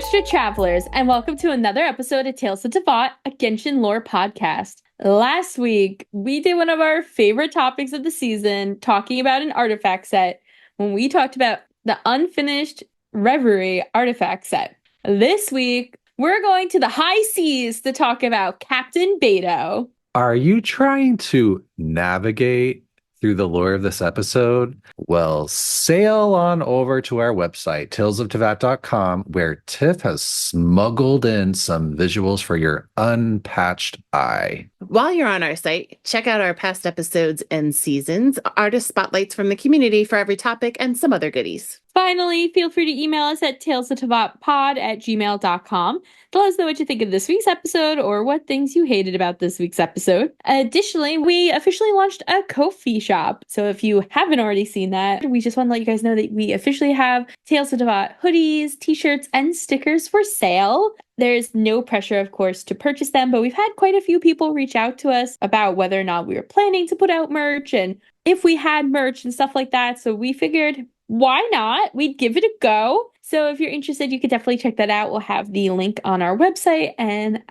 Astra Travelers, and welcome to another episode of Tales of Teyvat, a Genshin Lore Podcast. Last week, we did one of our favorite topics of the season, talking about an artifact set, when we talked about the unfinished Reverie artifact set. This week, we're going to the high seas to talk about Captain Beidou. Are you trying to navigate through the lore of this episode? Well, sail on over to our website, talesofteyvat.com, where Tiff has smuggled in some visuals for your unpatched eye. While you're on our site, check out our past episodes and seasons, artist spotlights from the community for every topic, and some other goodies. Finally, feel free to email us at talesofteyvatpod@gmail.com. Let us know what you think of this week's episode or what things you hated about this week's episode. Additionally, we officially launched a Ko-fi shop. So if you haven't already seen that, we just want to let you guys know that we officially have Tales of Teyvat hoodies, t-shirts, and stickers for sale. There's no pressure, of course, to purchase them, but we've had quite a few people reach out to us about whether or not we were planning to put out merch and if we had merch and stuff like that. So we figured, why not? We'd give it a go. So if you're interested, you could definitely check that out. We'll have the link on our website, and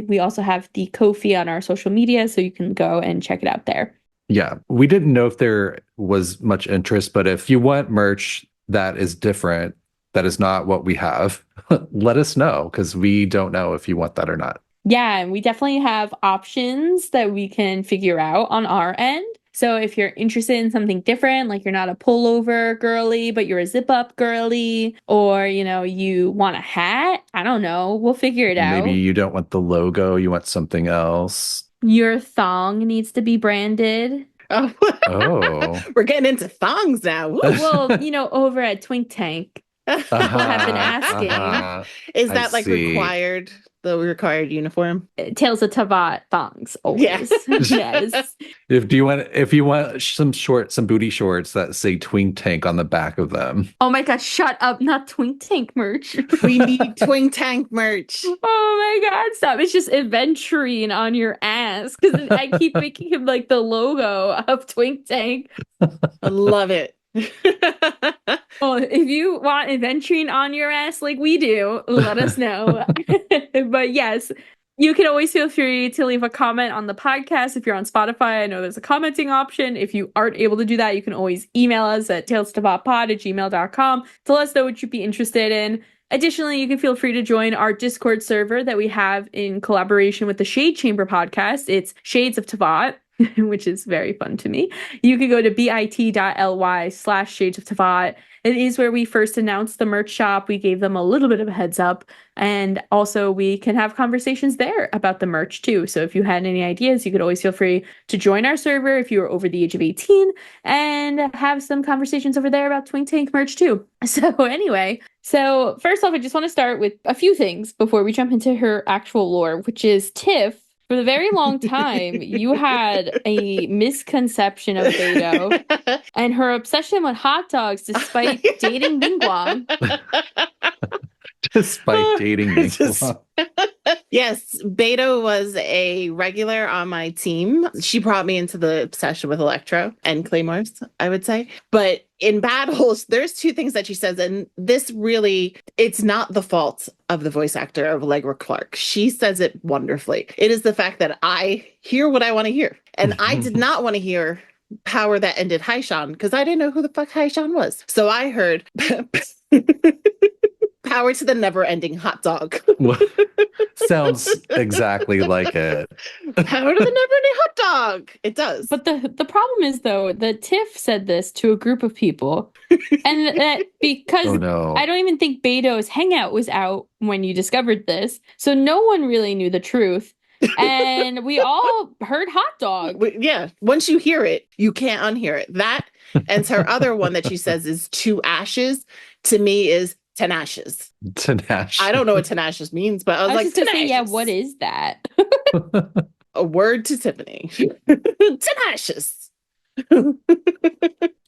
we also have the Ko-fi on our social media, so you can go and check it out there. Yeah, we didn't know if there was much interest, but if you want merch that is different, that is not what we have, let us know, because we don't know if you want that or not. Yeah, and we definitely have options that we can figure out on our end. So if you're interested in something different, like you're not a pullover girly, but you're a zip-up girly, or, you want a hat, I don't know, we'll figure it out. Maybe you don't want the logo, you want something else. Your thong needs to be branded. Oh. We're getting into thongs now. Well, over at Twink Tank, people have been asking. Is that required? The required uniform? Tales of Teyvat thongs, always. Yes. Yes. If you want some booty shorts that say Twink Tank on the back of them. Oh my god, shut up, not Twink Tank merch. We need Twink Tank merch. Oh my god, stop. It's just adventuring on your ass, because I keep making him like the logo of Twink Tank. I love it. Well, if you want adventuring on your ass like we do, let us know. But yes, you can always feel free to leave a comment on the podcast. If you're on Spotify, I know there's a commenting option. If you aren't able to do that, you can always email us at talesofteyvatpod@gmail.com to let us know what you'd be interested in. Additionally, you can feel free to join our Discord server that we have in collaboration with the Shade Chamber podcast. It's Shades of Teyvat, which is very fun to me. You can go to bit.ly/Shades of Teyvat. It is where we first announced the merch shop. We gave them a little bit of a heads up. And also we can have conversations there about the merch too. So if you had any ideas, you could always feel free to join our server if you are over the age of 18 and have some conversations over there about Twink Tank merch too. So anyway, first off, I just want to start with a few things before we jump into her actual lore, which is Tiff. For the very long time, you had a misconception of Beidou and her obsession with hot dogs despite dating Ningguang. Despite dating Ningguang. Yes, Beidou was a regular on my team. She brought me into the obsession with Electro and Claymores, I would say. But in battles, there's two things that she says, and this really, it's not the fault of the voice actor of Allegra Clark. She says it wonderfully. It is the fact that I hear what I want to hear. And I did not want to hear power that ended Haishan, because I didn't know who the fuck Haishan was. So I heard power to the never-ending hot dog. Sounds exactly like it. Power to the never-ending hot dog. It does. But the problem is, though, that Tiff said this to a group of people. And that because I don't even think Beidou's hangout was out when you discovered this. So no one really knew the truth. And we all heard hot dog. Yeah. Once you hear it, you can't unhear it. That and her other one that she says is 2 ashes, to me is 10 ashes. Tenacious. I don't know what tenacious means, but I was like, just say, yeah, what is that? A word to Tiffany. Tenacious.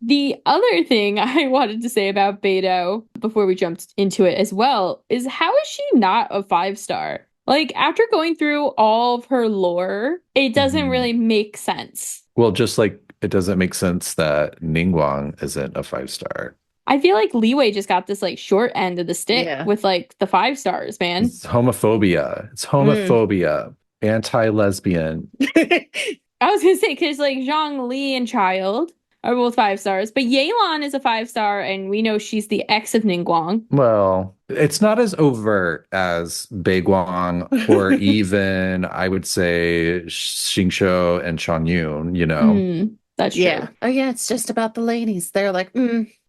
The other thing I wanted to say about Beidou before we jumped into it as well is, how is she not a 5-star? Like, after going through all of her lore, it doesn't really make sense. Well, just like it doesn't make sense that Ningguang isn't a 5-star. I feel like Liyue just got this like short end of the stick with like the 5 stars, man. It's homophobia. It's homophobia. Anti-lesbian. I was gonna say, because like Zhang Li and Child are both 5 stars, but Yelan is a 5 star, and we know she's the ex of Ningguang. Well, it's not as overt as Beiguang or even, I would say, Xingqiu and Chanyun, you know? That's true. Yeah. Oh, yeah, it's just about the ladies. They're like,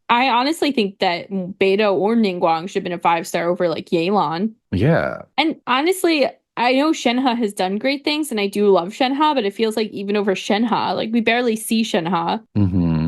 I honestly think that Beidou or Ningguang should have been a 5 star over like Yelan. Yeah. And honestly, I know Shenhe has done great things, and I do love Shenhe, but it feels like even over Shenhe, like we barely see Shenhe.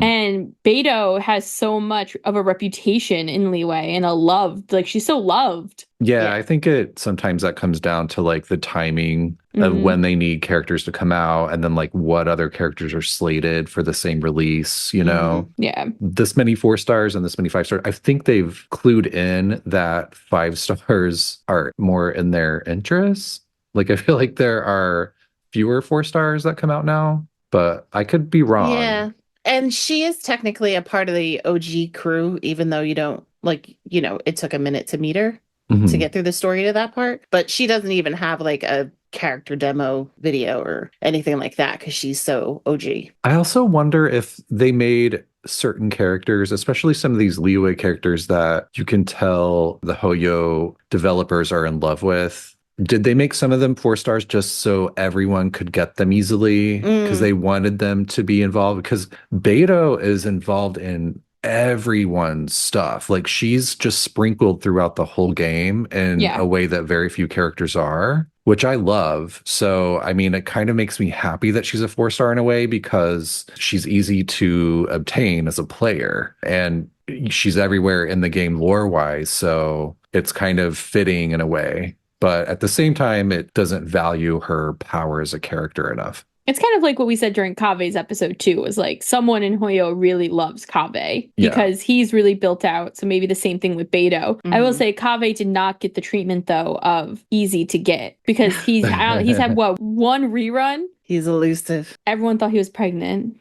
And Beidou has so much of a reputation in Liyue and a love, like she's so loved. Yeah, I think sometimes that comes down to like the timing of when they need characters to come out, and then like what other characters are slated for the same release, you know? Yeah. This many 4 stars and this many 5 stars. I think they've clued in that 5 stars are more in their interests. Like I feel like there are fewer 4 stars that come out now, but I could be wrong. Yeah. And she is technically a part of the OG crew, even though you don't like, you know, it took a minute to meet her to get through the story to that part. But she doesn't even have like a character demo video or anything like that because she's so OG. I also wonder if they made certain characters, especially some of these Liyue characters that you can tell the Hoyo developers are in love with. Did they make some of them 4 stars just so everyone could get them easily because they wanted them to be involved? Because Beidou is involved in everyone's stuff. Like she's just sprinkled throughout the whole game in a way that very few characters are, which I love. So, I mean, it kind of makes me happy that she's a 4 star in a way because she's easy to obtain as a player and she's everywhere in the game lore wise. So it's kind of fitting in a way. But at the same time, it doesn't value her power as a character enough. It's kind of like what we said during Kave's episode 2, was like someone in Hoyo really loves Kave because he's really built out. So maybe the same thing with Beidou. I will say Kave did not get the treatment though of easy to get because he's had what, 1 rerun? He's elusive. Everyone thought he was pregnant.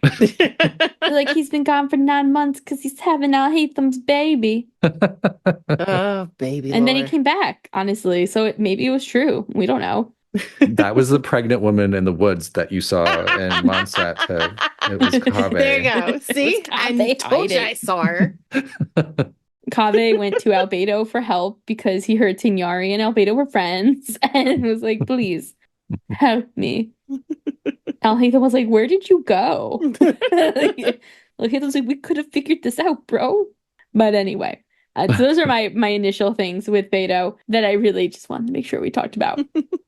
Like he's been gone for 9 months because he's having Al Haytham's baby. Oh, baby. And then he came back, honestly. So maybe it was true. We don't know. That was the pregnant woman in the woods that you saw in Mondstadt. It was Kave. There you go. See? I told you I saw her. Kave went to Albedo for help because he heard Tignari and Albedo were friends and was like, please help me. Alhaitham was like, where did you go? Alhaitham was like, we could have figured this out, bro. But anyway, so those are my initial things with Beidou that I really just wanted to make sure we talked about.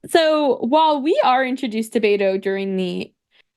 So while we are introduced to Beidou during the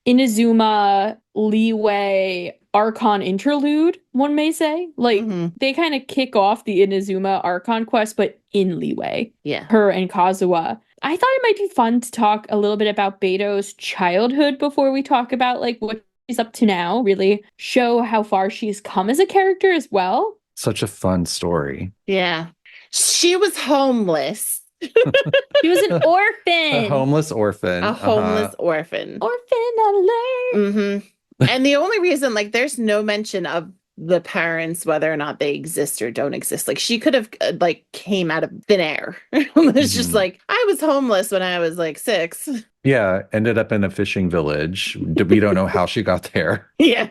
Inazuma Liyue Archon interlude, one may say, like they kind of kick off the Inazuma Archon quest, but in Liyue. Yeah. Her and Kazuha. I thought it might be fun to talk a little bit about Beidou's childhood before we talk about like what she's up to now, really show how far she's come as a character as well. Such a fun story. Yeah. She was homeless. She was an orphan. A homeless orphan. A homeless orphan. Orphan alert. And the only reason, like, there's no mention of the parents, whether or not they exist or don't exist. Like, she could have, like, came out of thin air. It's just like, I was homeless when I was, like, 6. Yeah, ended up in a fishing village. We don't know how she got there. Yeah.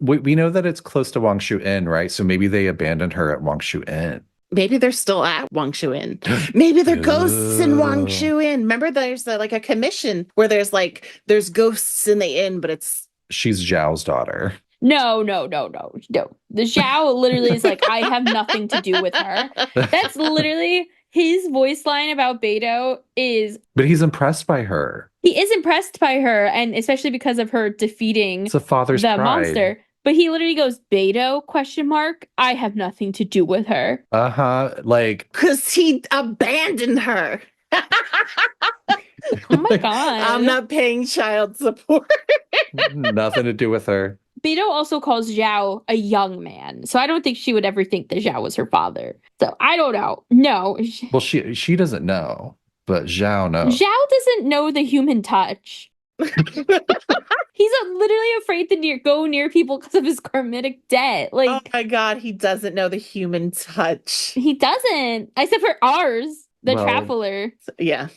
We know that it's close to Wangshu Inn, right? So maybe they abandoned her at Wangshu Inn. Maybe they're still at Wangshu Inn. Maybe they're ghosts in Wangshu Inn. Remember, there's like a commission where there's ghosts in the inn, but it's... She's Zhao's daughter. No. The Zhao literally is like, I have nothing to do with her. That's literally his voice line about Beidou is... But he's impressed by her. He is impressed by her, and especially because of her defeating it's a father's the pride. monster. But he literally goes, Beidou, ? I have nothing to do with her. Like... Because he abandoned her. Oh my God. I'm not paying child support. Nothing to do with her. Beidou also calls Zhao a young man. So I don't think she would ever think that Zhao was her father. So I don't know. No. Well, she doesn't know, but Zhao knows. Zhao doesn't know the human touch. He's literally afraid to go near people because of his karmic debt. Like, oh my God, he doesn't know the human touch. he doesn't, except for ours, the Well- traveler. Yeah.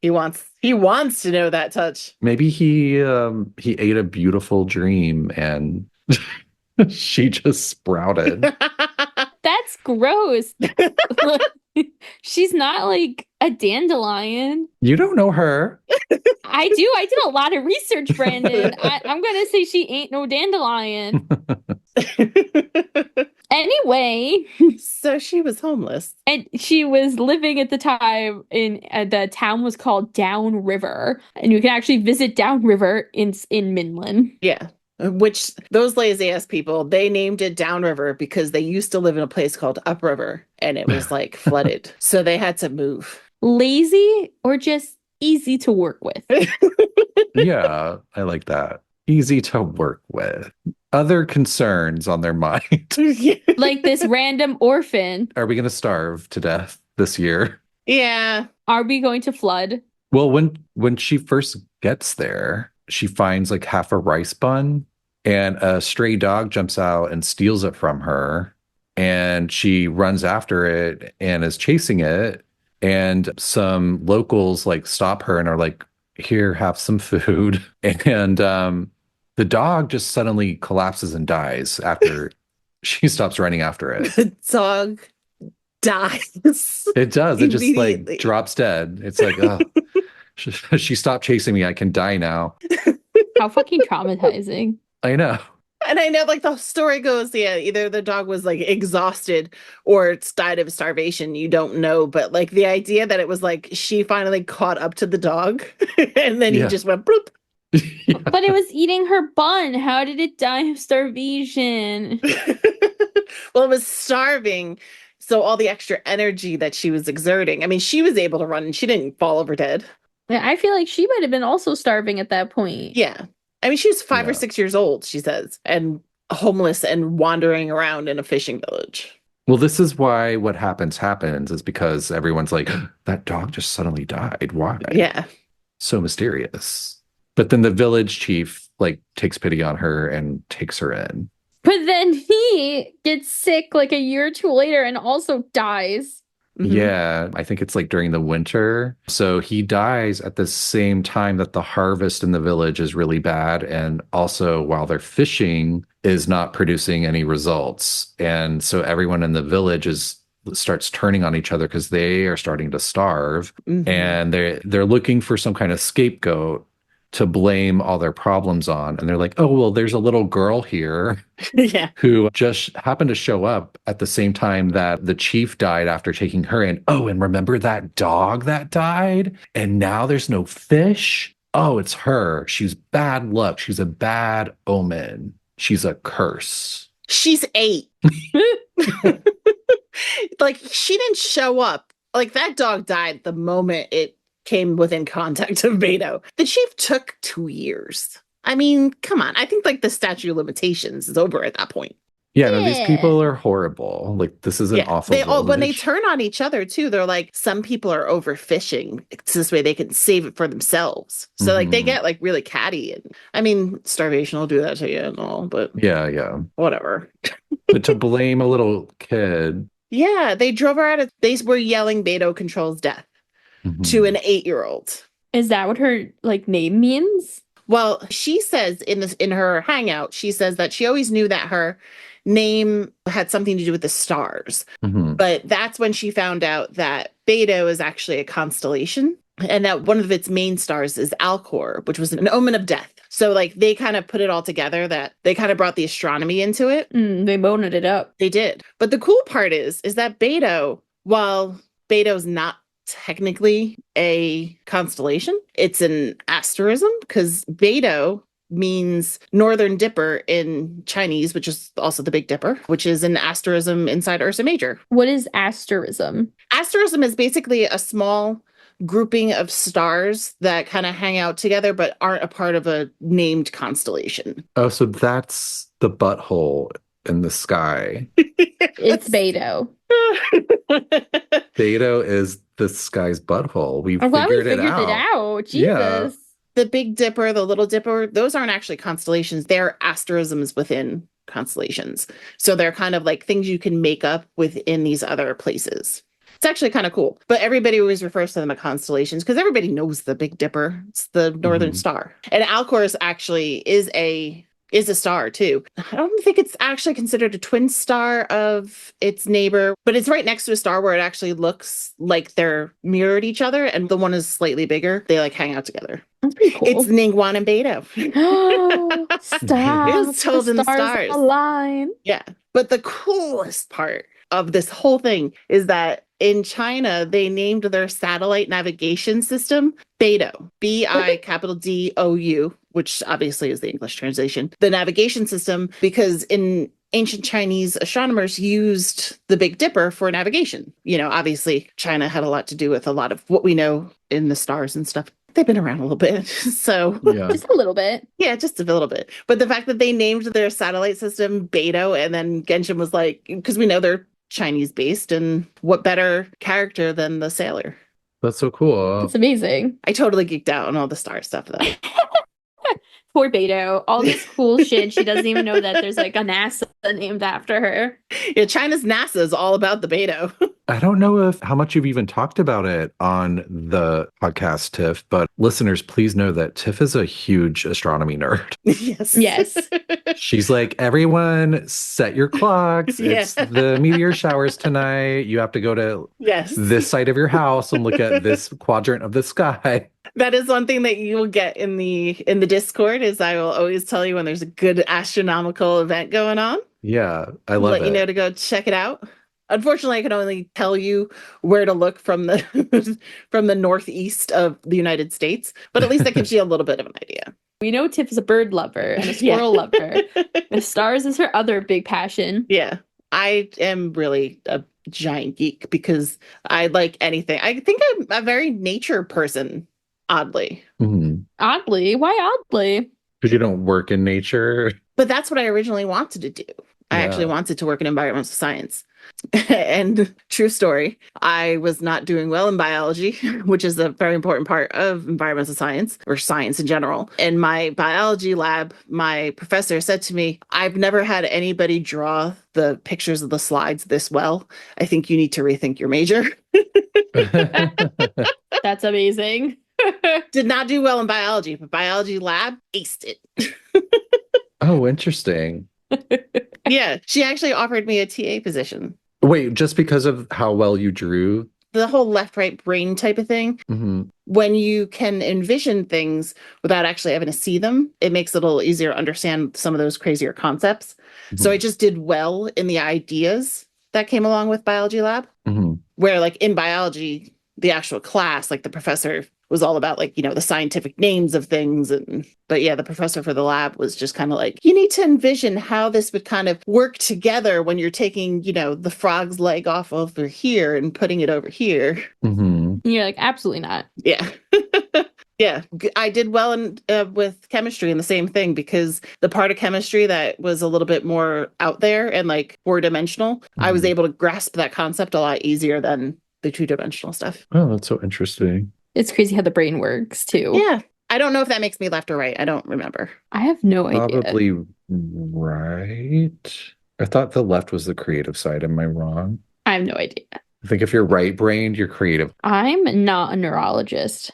He wants to know that touch. Maybe he ate a beautiful dream and she just sprouted. That's gross. She's not like a dandelion. You don't know her. I do. I did a lot of research, Brandon. I'm going to say she ain't no dandelion. Anyway, So she was homeless. and she was living at the time in the town was called Downriver, and you can actually visit Downriver in Minland. Yeah. Which those lazy ass people, they named it Downriver because they used to live in a place called Upriver and it was like flooded. So they had to move. Lazy or just easy to work with? Yeah, I like that. Easy to work with. Other concerns on their mind. Like this random orphan. Are we going to starve to death this year? Yeah. Are we going to flood? Well, when she first gets there, she finds like half a rice bun and a stray dog jumps out and steals it from her. And she runs after it and is chasing it. And some locals like stop her and are like, here, have some food. And the dog just suddenly collapses and dies after she stops running after it. The dog dies. It does. It just Immediately. like drops dead. It's like, oh, she stopped chasing me. I can die now. How fucking traumatizing. I know. And I know, like, the story goes, yeah, either the dog was like exhausted or it's died of starvation. You don't know. But like the idea that it was like she finally caught up to the dog and then he Yeah. just went bloop. Yeah. But it was eating her bun. How did it die of starvation? Well, it was starving. So all the extra energy that she was exerting, I mean, she was able to run and she didn't fall over dead. Yeah, I feel like she might have been also starving at that point. Yeah. I mean, she was 5 or Yeah. 6 years old, she says, and homeless and wandering around in a fishing village. Well, this is why what happens is because everyone's like, that dog just suddenly died. Why? Yeah. So mysterious. But then the village chief like takes pity on her and takes her in. But then he gets sick like a year or two later and also dies. Mhm. Yeah, I think it's like during the winter. So he dies at the same time that the harvest in the village is really bad. And also while they're fishing is not producing any results. And so everyone in the village starts turning on each other because they are starting to starve. Mhm. And they're looking for some kind of scapegoat to blame all their problems on. And they're like, oh, well, there's a little girl here Yeah. who just happened to show up at the same time that the chief died after taking her in. Oh, and remember that dog that died? And now there's no fish? Oh, it's her. She's bad luck. She's a bad omen. She's a curse. She's 8. Like, she didn't show up. Like, that dog died the moment it came within contact of Beidou. The chief took 2 years. I mean, come on. I think like the statute of limitations is over at that point. Yeah, no, these Yeah. people are horrible. Like, this is an awful They all when they village. turn on each other too, they're like, some people are overfishing. It's this way they can save it for themselves. So like they Mhm. get like really catty. And I mean, starvation will do that to you and all, but Yeah. whatever. But to blame a little kid. Yeah, they drove her out of. They were yelling Beidou controls death to an 8-year-old. Is that what her like name means? Well, she says in her hangout, she says that she always knew that her name had something to do with the stars. Mhm. But that's when she found out that Beidou is actually a constellation and that one of its main stars is Alcor, which was an omen of death. So like they kind of put it all together, that they kind of brought the astronomy into it. They boned it up. They did. But the cool part is that Beidou, while Beidou's not technically a constellation, it's an asterism because Beidou means Northern Dipper in Chinese, which is also the Big Dipper, which is an asterism inside Ursa Major. What is asterism? Asterism is basically a small grouping of stars that kind of hang out together but aren't a part of a named constellation. Oh, so that's the butthole in the sky. It's Beidou. Beidou is the sky's butthole. We I'm glad we figured it figured out. it out. Yeah. Jesus. the Big Dipper, the Little Dipper, those aren't actually constellations. They're asterisms within constellations. So they're kind of like things you can make up within these other places. It's actually kind of cool. But everybody always refers to them as constellations because everybody knows the Big Dipper. It's the Northern Star. And Alcors actually is a star too. I don't think it's actually considered a twin star of its neighbor, but it's right next to a star where it actually looks like they're mirrored each other, and the one is slightly bigger. They like hang out together. That's pretty cool. It's Ningguang and Beidou. Oh, stop. It's told in the stars. Align. Yeah. But the coolest part of this whole thing is that in China, they named their satellite navigation system Beidou, Bidou, which obviously is the English translation, the navigation system, because in ancient Chinese astronomers used the Big Dipper for navigation. You know, obviously China had a lot to do with a lot of what we know in the stars and stuff. They've been around a little bit. So Yeah. Just a little bit. yeah, just a little bit. But the fact that they named their satellite system Beidou, and then Genshin was like, because we know they're Chinese based, and what better character than the sailor? That's so cool. It's amazing. I totally geeked out on all the star stuff though. Poor Beidou. All this cool shit. She doesn't even know that there's like a NASA named after her. Yeah, China's NASA is all about the Beidou. I don't know how much you've even talked about it on the podcast, Tiff, but listeners, please know that Tiff is a huge astronomy nerd. Yes. Yes. She's like, everyone set your clocks. Yeah. It's the meteor showers tonight. You have to go to Yes. this side of your house and look at this quadrant of the sky. That is one thing that you will get in the Discord is I will always tell you when there's a good astronomical event going on. Yeah, I love Let it. you know to go check it out. Unfortunately, I can only tell you where to look from the from the northeast of the United States, but at least that gives you a little bit of an idea. We know Tiff is a bird lover and a squirrel lover. And stars is her other big passion. Yeah, I am really a giant geek because I like anything. I think I'm a very nature person, oddly. Mhm. Oddly. Why oddly? Because you don't work in nature. But that's what I originally wanted to do. I Yeah. actually wanted to work in environmental science. And true story, I was not doing well in biology, which is a very important part of environmental science or science in general. In my biology lab, my professor said to me, I've never had anybody draw the pictures of the slides this well. I think you need to rethink your major. That's amazing. Did not do well in biology, but biology lab aced it. Oh, interesting. Yeah, she actually offered me a TA position. Wait, just because of how well you drew? The whole left-right brain type of thing. Hmm. When you can envision things without actually having to see them, it makes it a little easier to understand some of those crazier concepts. So I just did well in the ideas that came along with biology lab, Hmm. where like in biology, the actual class, like the professor was all about like, you know, the scientific names of things. But yeah, the professor for the lab was just kind of like, you need to envision how this would kind of work together when you're taking, you know, the frog's leg off over here and putting it over here. Hmm. And you're like, absolutely not. Yeah. Yeah. I did well in with chemistry and the same thing because the part of chemistry that was a little bit more out there and like 4-dimensional, I was Mhm. able to grasp that concept a lot easier than the 2-dimensional stuff. Oh, that's so interesting. It's crazy how the brain works too. Yeah. I don't know if that makes me left or right. I don't remember. I have no idea. Probably right. I thought the left was the creative side. Am I wrong? I have no idea. I think if you're right-brained, you're creative. I'm not a neurologist.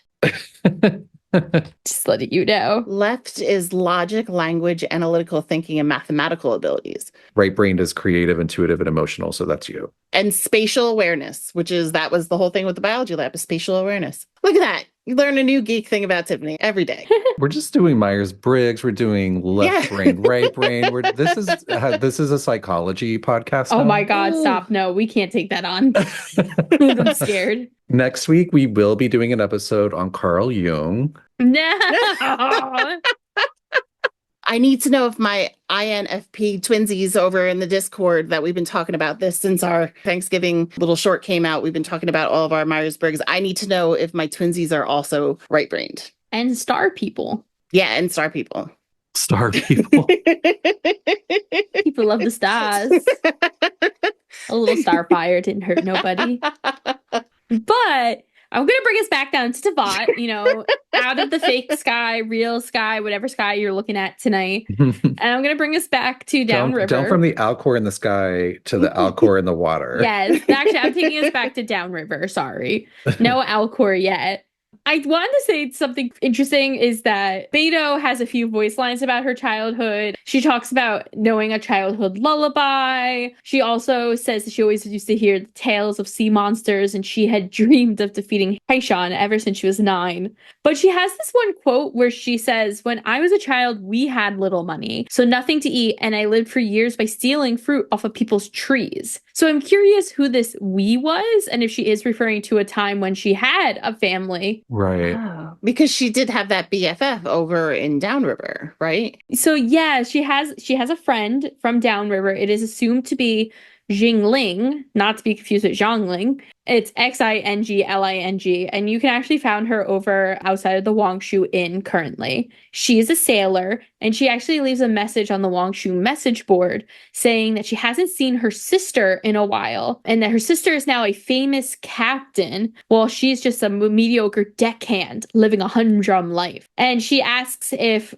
Just letting you know. Left is logic, language, analytical thinking, and mathematical abilities. Right-brained is creative, intuitive, and emotional. So that's you. And spatial awareness, that was the whole thing with the biology lab, is spatial awareness. Look at that. You learn a new geek thing about Tiffany every day. We're just doing Myers-Briggs. We're doing left Yeah. brain, right brain. This is a psychology podcast. Oh now. my God, stop. No, we can't take that on. I'm scared. Next week, we will be doing an episode on Carl Jung. No. I need to know if my INFP twinsies over in the Discord that we've been talking about this since our Thanksgiving little short came out. We've been talking about all of our Myers-Briggs. I need to know if my twinsies are also right-brained. And star people. Yeah, and star people. Star people. People love the stars. A little star fire didn't hurt nobody. But I'm going to bring us back down to Teyvat, out of the fake sky, real sky, whatever sky you're looking at tonight. And I'm going to bring us back to downriver. Down from the Alcor in the sky to the Alcor in the water. Yes. Actually, I'm taking us back to downriver. Sorry. No Alcor yet. I wanted to say something interesting is that Beidou has a few voice lines about her childhood. She talks about knowing a childhood lullaby. She also says that she always used to hear the tales of sea monsters and she had dreamed of defeating Haishan ever since she was 9. But she has this one quote where she says, "When I was a child, we had little money, so nothing to eat, and I lived for years by stealing fruit off of people's trees." So I'm curious who this we was and if she is referring to a time when she had a family. Right. Oh, because she did have that BFF over in Downriver, right? So yeah, she has a friend from Downriver. It is assumed to be Jingling, not to be confused with Zhongling. It's Xingling, and you can actually find her over outside of the Wangshu Inn currently. She is a sailor, and she actually leaves a message on the Wangshu message board saying that she hasn't seen her sister in a while, and that her sister is now a famous captain, while she's just a mediocre deckhand living a humdrum life. And she asks if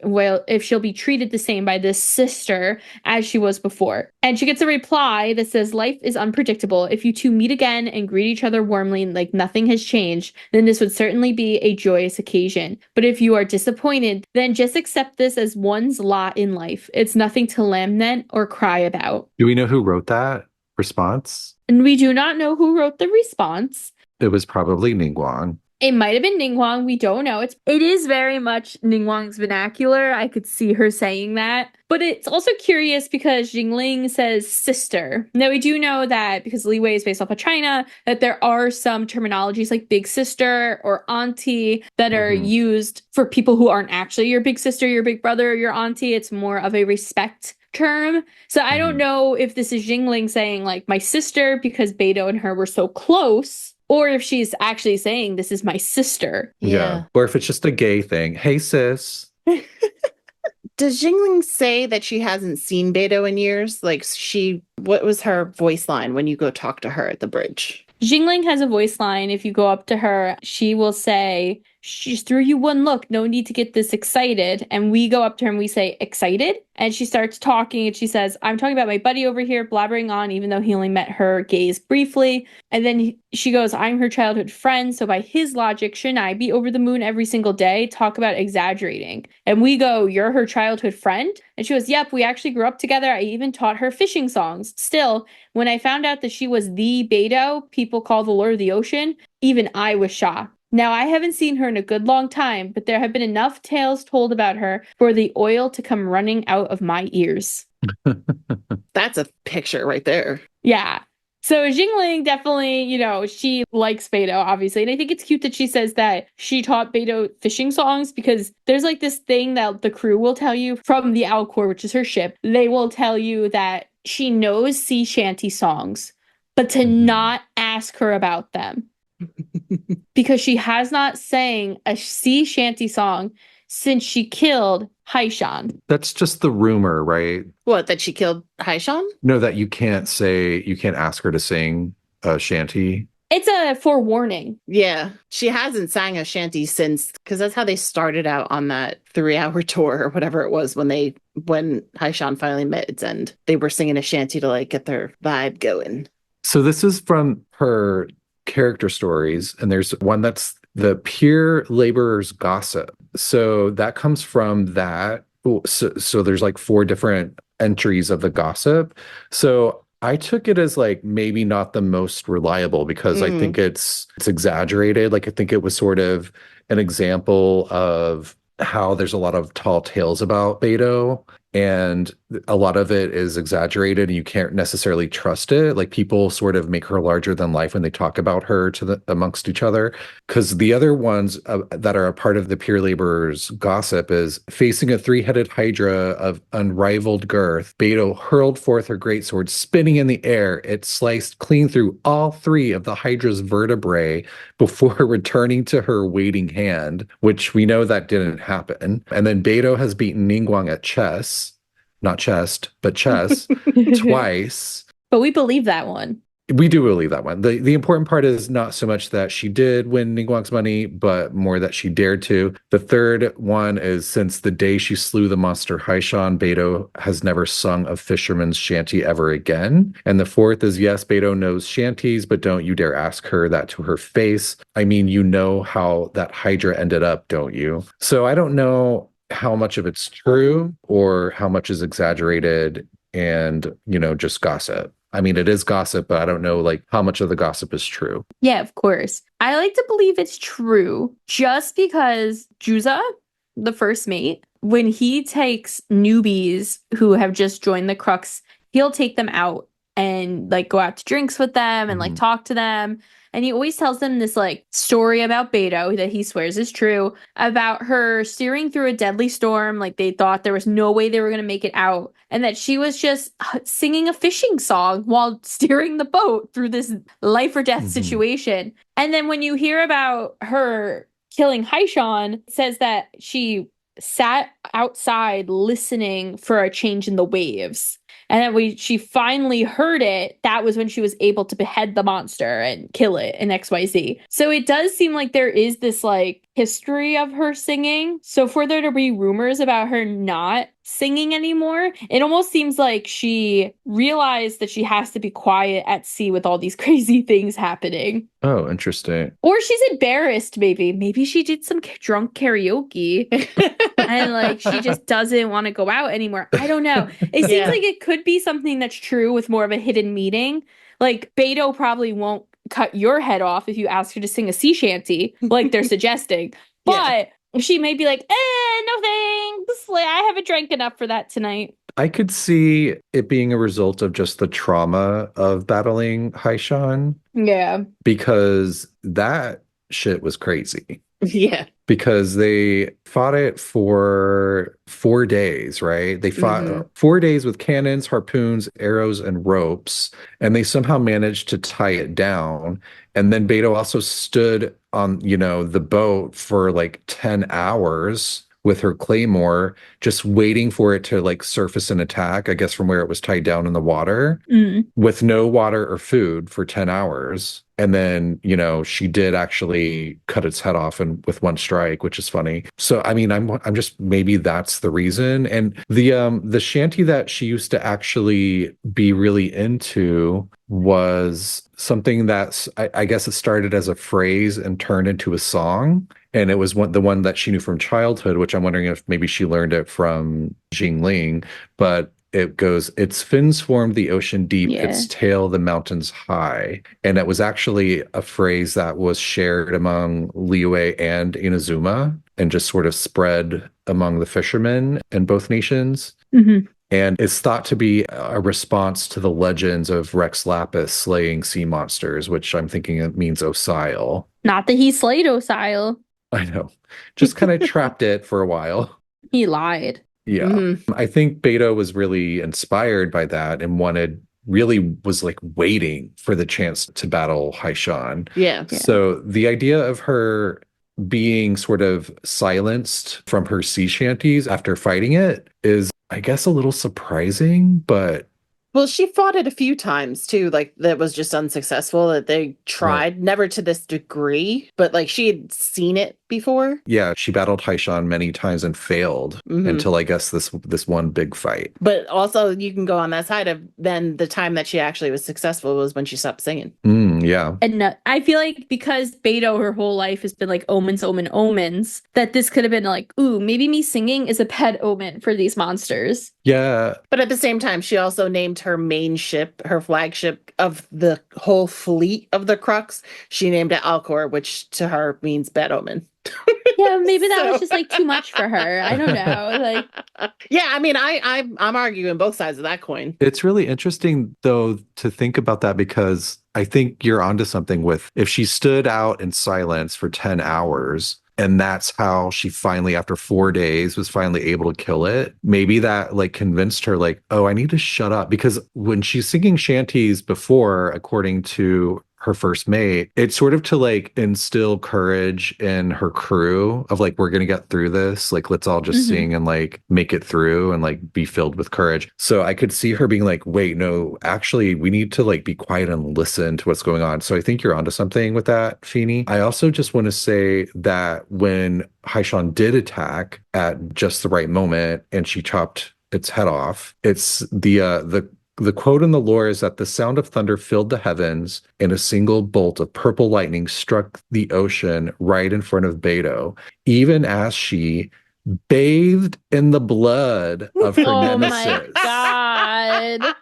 she'll be treated the same by this sister as she was before. And she gets a reply that says, "Life is unpredictable. If you two meet again and greet each other warmly like nothing has changed, then this would certainly be a joyous occasion. But if you are disappointed, then just accept this as one's lot in life. It's nothing to lament or cry about." Do we know who wrote that response? And we do not know who wrote the response. It was probably Ningguang. It might have been Ningguang. We don't know. It is very much Ningguang's vernacular. I could see her saying that. But it's also curious because Jingling says sister. Now, we do know that because Liyue is based off of China, that there are some terminologies like big sister or auntie that are used for people who aren't actually your big sister, your big brother, or your auntie. It's more of a respect term. So I don't know if this is Jingling saying like my sister because Beidou and her were so close, or if she's actually saying this is my sister. Yeah. Or if it's just a gay thing. Hey, sis. Does Jingling say that she hasn't seen Beidou in years? Like what was her voice line when you go talk to her at the bridge? Jingling has a voice line. If you go up to her, she will say, "She just threw you one look. No need to get this excited." And we go up to her and we say, "Excited?" And she starts talking and she says, "I'm talking about my buddy over here," blabbering on, even though he only met her gaze briefly. And then she goes, "I'm her childhood friend. So by his logic, shouldn't I be over the moon every single day? Talk about exaggerating." And we go, "You're her childhood friend?" And she goes, "Yep, we actually grew up together. I even taught her fishing songs. Still, when I found out that she was the Beidou people call the Lord of the Ocean, even I was shocked. Now, I haven't seen her in a good long time, but there have been enough tales told about her for the oil to come running out of my ears." That's a picture right there. Yeah. So Jingling definitely, she likes Beidou, obviously. And I think it's cute that she says that she taught Beidou fishing songs because there's like this thing that the crew will tell you from the Alcor, which is her ship. They will tell you that she knows sea shanty songs, but to not ask her about them. Because she has not sang a sea shanty song since she killed Haishan. That's just the rumor, right? What, that she killed Haishan? No, that you can't ask her to sing a shanty. It's a forewarning. Yeah. She hasn't sang a shanty since, because that's how they started out on that 3-hour tour or whatever it was when Haishan finally met its end. They were singing a shanty to like get their vibe going. So this is from her character stories, and there's one that's the Pure Laborer's Gossip. So that comes from that. So there's like 4 different entries of the gossip. So I took it as like maybe not the most reliable because I think it's exaggerated. Like I think it was sort of an example of how there's a lot of tall tales about Beidou, and a lot of it is exaggerated and you can't necessarily trust it. Like people sort of make her larger than life when they talk about her amongst each other. Because the other ones that are a part of the Pure Laborer's Gossip is facing a 3-headed hydra of unrivaled girth, Beidou hurled forth her greatsword, spinning in the air. It sliced clean through all 3 of the hydra's vertebrae before returning to her waiting hand, which we know that didn't happen. And then Beidou has beaten Ningguang at chess. Not chest, but chess, twice. But we believe that one. We do believe that one. The important part is not so much that she did win Ningguang's money, but more that she dared to. The third one is since the day she slew the monster Haishan, Beidou has never sung a fisherman's shanty ever again. And the fourth is yes, Beidou knows shanties, but don't you dare ask her that to her face. I mean, you know how that Hydra ended up, don't you? So I don't know how much of it's true or how much is exaggerated and, just gossip. I mean, it is gossip, but I don't know like how much of the gossip is true. Yeah, of course. I like to believe it's true just because Juza, the first mate, when he takes newbies who have just joined the Crux, he'll take them out and like go out to drinks with them and like talk to them. And he always tells them this like story about Beidou that he swears is true about her steering through a deadly storm. Like they thought there was no way they were going to make it out. And that she was just singing a fishing song while steering the boat through this life or death situation. And then when you hear about her killing Haishan, it says that she sat outside listening for a change in the waves. And then when she finally heard it, that was when she was able to behead the monster and kill it in XYZ. So it does seem like there is this like history of her singing. So for there to be rumors about her not singing anymore, it almost seems like she realized that she has to be quiet at sea with all these crazy things happening. Oh, interesting. Or she's embarrassed, maybe. Maybe she did some drunk karaoke and like she just doesn't want to go out anymore. I don't know. It seems like it could be something that's true with more of a hidden meaning. Like Beidou probably won't cut your head off if you ask her to sing a sea shanty, like they're suggesting. But she may be like, no thanks. Like, I haven't drank enough for that tonight. I could see it being a result of just the trauma of battling Haishan. Yeah. Because that shit was crazy. Yeah. Because they fought it for 4 days, right? They fought 4 days with cannons, harpoons, arrows, and ropes, and they somehow managed to tie it down. And then Beidou also stood on, the boat for like 10 hours with her claymore, just waiting for it to like surface and attack, I guess from where it was tied down in the water, with no water or food for 10 hours. And then, she did actually cut its head off and with one strike, which is funny. So, I mean, I'm just, maybe that's the reason. And the shanty that she used to actually be really into was something that's, I guess it started as a phrase and turned into a song. And it was the one that she knew from childhood, which I'm wondering if maybe she learned it from Jingling, but it goes, its fins formed the ocean deep, its tail the mountains high. And it was actually a phrase that was shared among Liyue and Inazuma and just sort of spread among the fishermen in both nations. And it's thought to be a response to the legends of Rex Lapis slaying sea monsters, which I'm thinking it means Osile. Not that he slayed Osile. I know. Just kind of trapped it for a while. He lied. Yeah. I think Beidou was really inspired by that and was like waiting for the chance to battle Haishan. Yeah. So the idea of her being sort of silenced from her sea shanties after fighting it is, I guess, a little surprising, but... Well, she fought it a few times too, like that was just unsuccessful, that they tried, never to this degree, but like she had seen it before. Yeah, she battled Haishan many times and failed until I guess this one big fight. But also you can go on that side of then the time that she actually was successful was when she stopped singing. Yeah. And I feel like because Beidou her whole life has been like omens, omens, that this could have been like, ooh, maybe me singing is a pet omen for these monsters. Yeah. But at the same time, she also named her main ship, her flagship of the whole fleet of the Crux. She named it Alcor, which to her means bad omen. Yeah, maybe that was just like too much for her. I don't know. Like, yeah, I mean, I'm arguing both sides of that coin. It's really interesting though to think about that, because I think you're onto something with if she stood out in silence for 10 hours. And that's how she finally, after 4 days, was finally able to kill it. Maybe that like convinced her like, oh, I need to shut up. Because when she's singing shanties before, according to her first mate, it's sort of to like instill courage in her crew of like, we're gonna get through this. Like, let's all just sing and like make it through and like be filled with courage. So I could see her being like, wait, no, actually, we need to like be quiet and listen to what's going on. So I think you're onto something with that, Feeny. I also just want to say that when Haishan did attack at just the right moment and she chopped its head off, it's the quote in the lore is that the sound of thunder filled the heavens and a single bolt of purple lightning struck the ocean right in front of Beidou, even as she bathed in the blood of her nemesis. My God.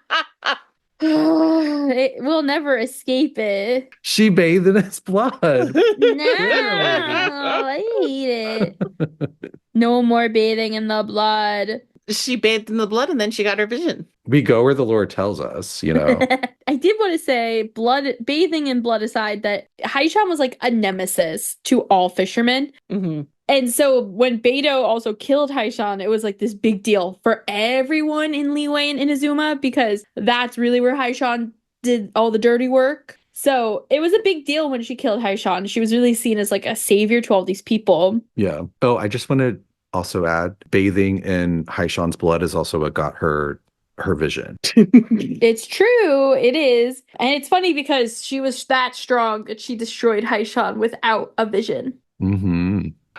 It will never escape it. She bathed in its blood. No, I hate it. No more bathing in the blood. She bathed in the blood and then she got her vision. We go where the Lord tells us, you know. I did want to say, bathing in blood aside, that Haishan was like a nemesis to all fishermen. And so when Beidou also killed Haishan, it was like this big deal for everyone in Liyue and Inazuma, because that's really where Haishan did all the dirty work. So it was a big deal when she killed Haishan. She was really seen as like a savior to all these people. Yeah. Oh, I just want to also add, bathing in Haishan's blood is also what got her vision. It's true. It is. And it's funny because she was that strong that she destroyed Haishan without a vision.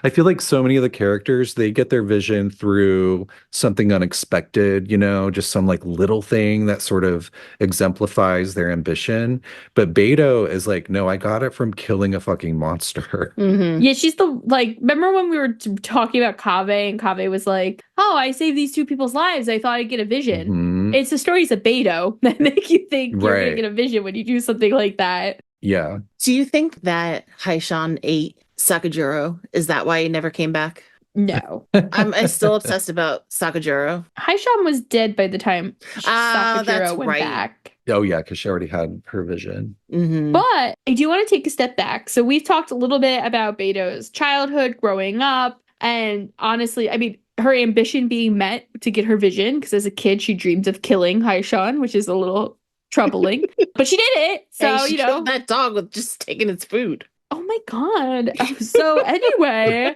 I feel like so many of the characters, they get their vision through something unexpected, you know, just some like little thing that sort of exemplifies their ambition. But Beidou is like, no, I got it from killing a fucking monster. Yeah, she's the, like, remember when we were talking about Kaveh and Kaveh was like, oh, I saved these two people's lives. I thought I'd get a vision. It's the stories of Beidou that make you think you're going to get a vision when you do something like that. Yeah. Do you think that Haishan ate Sakajuro? Is that why he never came back? No. I'm still obsessed about Sakajuro. Haishan was dead by the time Sakajuro went back. Oh, yeah, because she already had her vision. But I do want to take a step back. So we've talked a little bit about Beidou's childhood, growing up, and honestly, I mean, her ambition being met to get her vision, because as a kid, she dreamed of killing Haishan, which is a little troubling. But she did it. So, hey, she killed that dog with just taking its food. Oh my God. So anyway,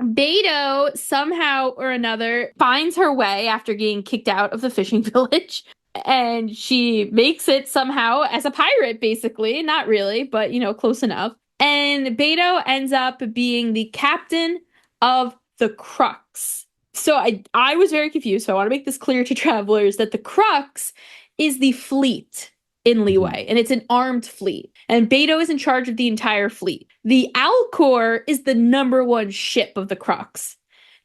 Beidou somehow or another finds her way after getting kicked out of the fishing village. And she makes it somehow as a pirate, basically. Not really, but, you know, close enough. And Beidou ends up being the captain of the Crux. So I was very confused. So I want to make this clear to travelers that the Crux is the fleet in Liyue, and it's an armed fleet. And Beidou is in charge of the entire fleet. The Alcor is the #1 ship of the Crux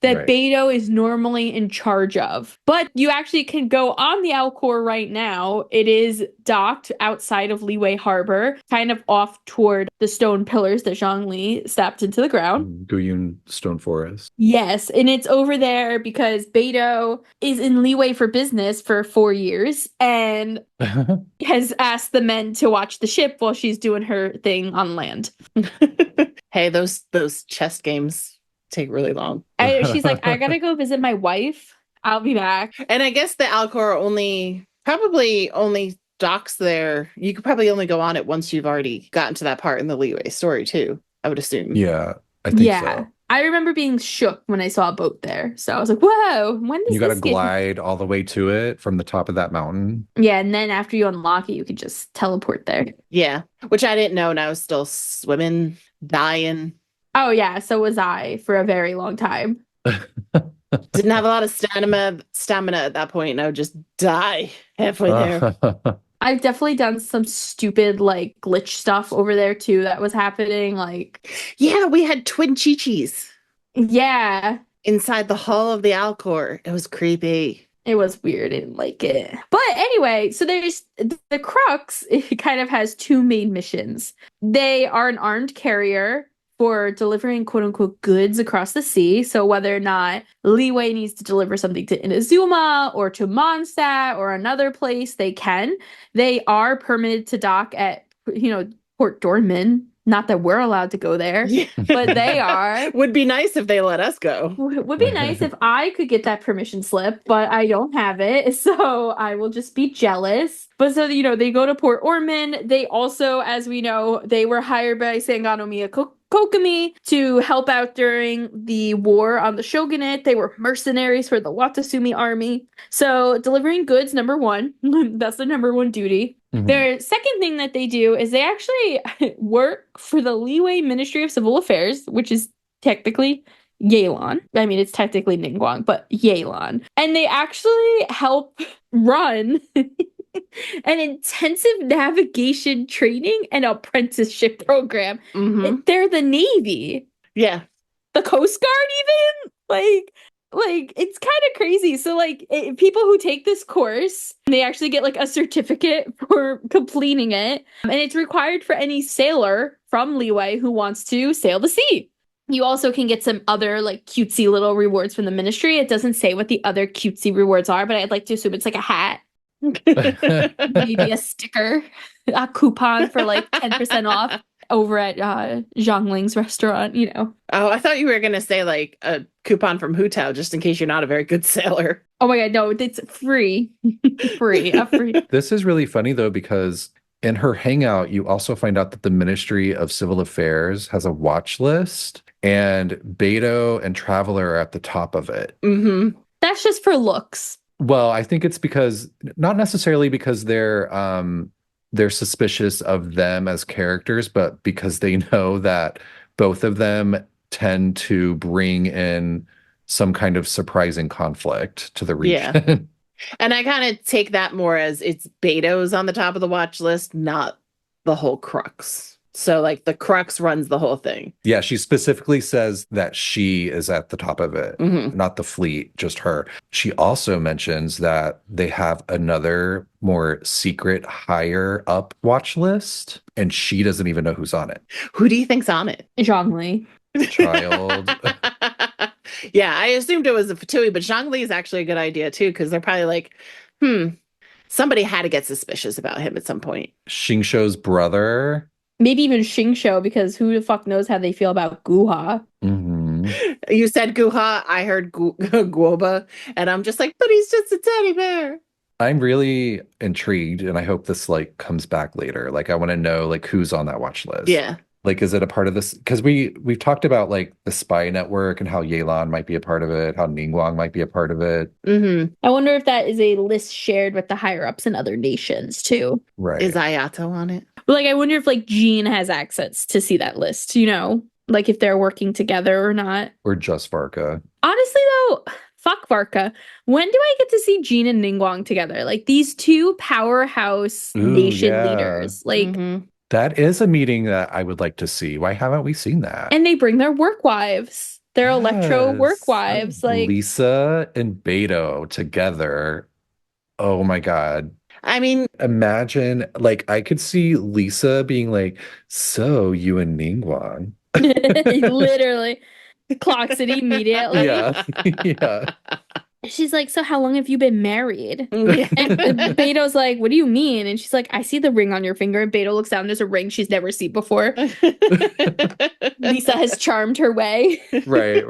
that Beidou is normally in charge of. But you actually can go on the Alcor right now. It is docked outside of Liyue Harbor, kind of off toward the stone pillars that Zhongli stepped into the ground. Guyun Stone Forest. Yes, and it's over there because Beidou is in Liyue for business for 4 years and has asked the men to watch the ship while she's doing her thing on land. Hey, those chess games take really long. She's like, I gotta go visit my wife. I'll be back. And I guess the Alcor probably only docks there. You could probably only go on it once you've already gotten to that part in the Liyue story too, I would assume. Yeah, I think so. I remember being shook when I saw a boat there. So I was like, whoa, when does you gotta glide all the way to it from the top of that mountain. Yeah, and then after you unlock it, you could just teleport there. Yeah, which I didn't know, and I was still swimming, dying. Oh, yeah, so was I for a very long time. Didn't have a lot of stamina at that point, and I would just die halfway there. I've definitely done some stupid, like, glitch stuff over there, too, that was happening, like... Yeah, we had twin Chi-Chis. Yeah. Inside the hull of the Alcor. It was creepy. It was weird. I didn't like it. But anyway, so there's... The Crux, it kind of has 2 main missions. They are an armed carrier for delivering quote-unquote goods across the sea. So whether or not Liyue needs to deliver something to Inazuma or to Mondstadt or another place, they can. They are permitted to dock at, Port Dornman, Not that we're allowed to go there, Yeah. but they are. Would be nice if they let us go. Would be nice if I could get that permission slip, but I don't have it, so I will just be jealous. But so, they go to Port Ormond. They also, as we know, they were hired by Sangano Kokumi to help out during the war on the shogunate. They were mercenaries for the Watasumi army. So delivering goods, number one, that's the number one duty. Mhm. Their second thing that they do is they actually work for the Liyue Ministry of Civil Affairs, which is technically Yelan. I mean, it's technically Ningguang, but Yelan. And they actually help run an intensive navigation training and apprenticeship program. Mhm. They're the Navy. Yeah. The Coast Guard even? Like it's kind of crazy. So people who take this course, they actually get like a certificate for completing it. And it's required for any sailor from Liyue who wants to sail the sea. You also can get some other like cutesy little rewards from the ministry. It doesn't say what the other cutesy rewards are, but I'd like to assume it's like a hat. Maybe a sticker, a coupon for like 10% off over at Zhongling's restaurant, Oh, I thought you were going to say like a coupon from Hutao just in case you're not a very good sailor. Oh my god, no, it's free. free. This is really funny though, because in her hangout, you also find out that the Ministry of Civil Affairs has a watch list, and Beidou and Traveler are at the top of it. Mm-hmm. That's just for looks. Well, I think it's because, not necessarily because they're suspicious of them as characters, but because they know that both of them tend to bring in some kind of surprising conflict to the region. Yeah. And I kind of take that more as it's Beidou's on the top of the watch list, not the whole Crux. So like the Crux runs the whole thing. Yeah, she specifically says that she is at the top of it, Mhm. not the fleet, just her. She also mentions that they have another more secret, higher up watch list, and she doesn't even know who's on it. Who do you think's on it? Zhongli. Child. Yeah, I assumed it was a Fatui, but Zhongli is actually a good idea too, because they're probably like, somebody had to get suspicious about him at some point. Xingshou's brother. Maybe even Xingshou, because who the fuck knows how they feel about Guha. Mm-hmm. You said Guha, I heard Guoba, and I'm just like, but he's just a teddy bear. I'm really intrigued, and I hope this like comes back later. Like, I want to know like who's on that watch list. Yeah. Like, is it a part of this? Because we've talked about like the spy network and how Yelan might be a part of it, how Ningguang might be a part of it. Mm-hmm. I wonder if that is a list shared with the higher ups in other nations too. Right. Is Ayato on it? But like, I wonder if like Jean has access to see that list, like if they're working together or not. Or just Varka. Honestly though, fuck Varka. When do I get to see Jean and Ningguang together? Like these two powerhouse nation leaders. Like, Mhm. That is a meeting that I would like to see. Why haven't we seen that? and they bring their work wives, their electro work Yes. wives. Like, Lisa and Beidou together. Oh my God. I mean, Imagine, like, I could see Lisa being like, so you and Ningguang. literally clocks it immediately. Yeah. Yeah. She's like, so how long have you been married? yeah. And Beidou's like, what do you mean? And she's like, I see the ring on your finger. And Beidou looks down, there's a ring she's never seen before. Lisa has charmed her way. Right.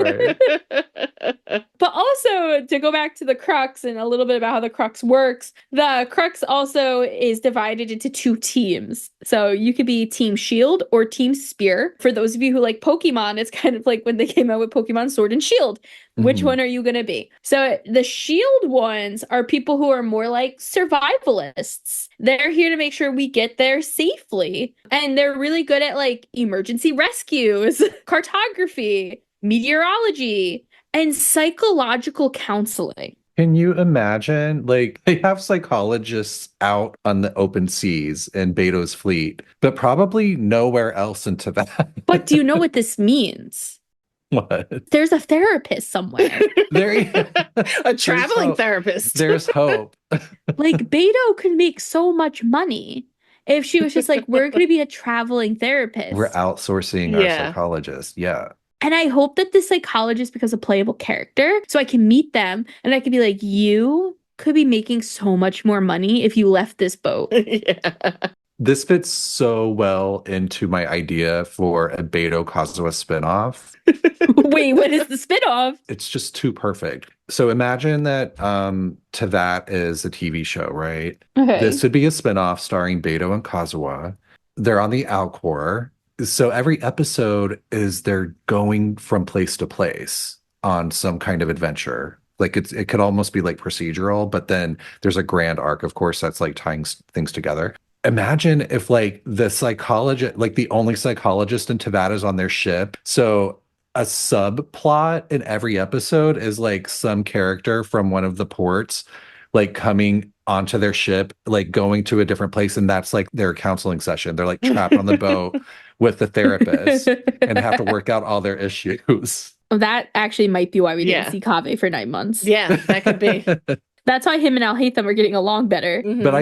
But also, to go back to the Crux and a little bit about how the Crux works, the Crux also is divided into two teams. So you could be Team Shield or Team Spear. For those of you who like Pokemon, it's kind of like when they came out with Pokemon Sword and Shield. Which Mhm. one are you going to be? So the shield ones are people who are more like survivalists. They're here to make sure we get there safely. And they're really good at like emergency rescues, cartography, meteorology, and psychological counseling. Can you imagine? Like, they have psychologists out on the open seas in Beidou's fleet, but probably nowhere else in Teyvat. But do you know what this means? What? There's a therapist somewhere. There, A traveling hope. therapist. There's hope. Like Beidou could make so much money if she was just like, we're going to be a traveling therapist. We're outsourcing our psychologist. Yeah. And I hope that the psychologist becomes a playable character so I can meet them and I can be like, you could be making so much more money if you left this boat. Yeah. This fits so well into my idea for a Beidou Kazuha spinoff. Wait, what is the spinoff? It's just too perfect. So imagine that Teyvat is a TV show, right? Okay. This would be a spinoff starring Beidou and Kazuha. They're on the Alcor. So every episode is they're going from place to place on some kind of adventure. Like it could almost be like procedural, but then there's a grand arc, of course, that's like tying things together. Imagine if like the psychologist, like the only psychologist in Teyvat is on their ship. So a subplot in every episode is like some character from one of the ports, like coming onto their ship, like going to a different place. And that's like their counseling session. They're like trapped on the boat with the therapist and have to work out all their issues. That actually might be why we didn't see Kaveh for 9 months. Yeah, that could be. That's why him and Alhaitham are getting along better. Mhm. But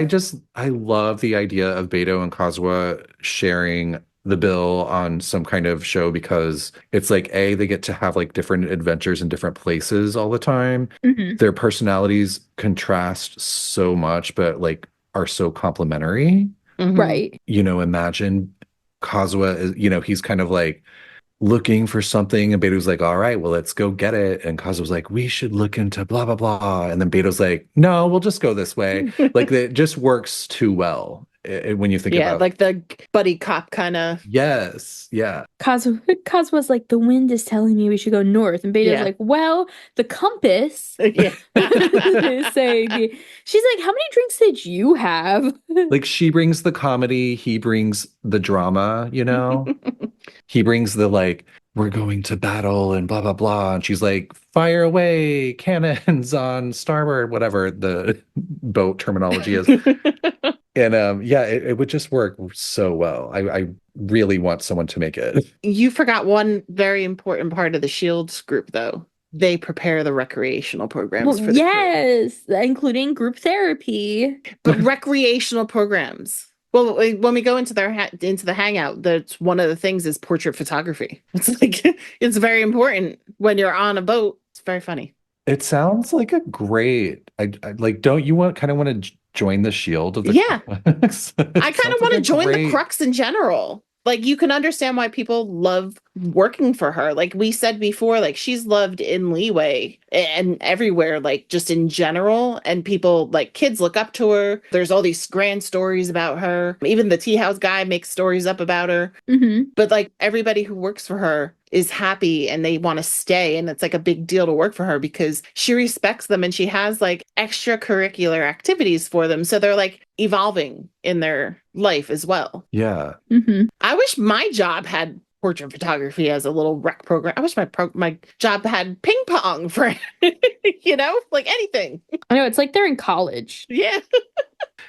I love the idea of Beidou and Kazuha sharing the bill on some kind of show, because it's like, A, they get to have like different adventures in different places all the time. Mhm. Their personalities contrast so much, but like are so complementary. Mhm. Right. You know, imagine Kazuha is, you know, he's kind of like looking for something, and Beidou's like, all right, well, let's go get it. And Kazuha's like, we should look into blah, blah, blah. And then Beidou's like, no, we'll just go this way. Like, it just works too well when you think about like the buddy cop kind of. Yes, yeah. Kazuha's like, the wind is telling me we should go north. And Beidou's like, well, the compass Yeah. is saying, she's like, how many drinks did you have? Like, she brings the comedy, he brings the drama, you know? He brings the like, we're going to battle and blah, blah, blah. And she's like, fire away, cannons on starboard, whatever the boat terminology is. And yeah, it would just work so well. I really want someone to make it. You forgot one very important part of the Shields group, though. They prepare the recreational programs for the crew. Yes, including group therapy. But recreational programs. Well, when we go into into the hangout, that's one of the things is portrait photography. It's like it's very important when you're on a boat. It's very funny. It sounds like a great. I like. Don't you kind of want to join the Shield of the? Yeah, Crux? I kind of want to join the Crux in general. Like, you can understand why people love working for her. Like we said before, like she's loved in Liyue and everywhere, like just in general. And people, like kids, look up to her. There's all these grand stories about her. Even the tea house guy makes stories up about her. Mm-hmm. But like everybody who works for her is happy and they want to stay. And it's like a big deal to work for her because she respects them and she has like extracurricular activities for them. So they're like evolving in their life as well. Yeah. Mm-hmm. I wish my job had portrait photography as a little rec program. I wish my job had ping pong for, you know, like anything. I know, it's like they're in college. Yeah.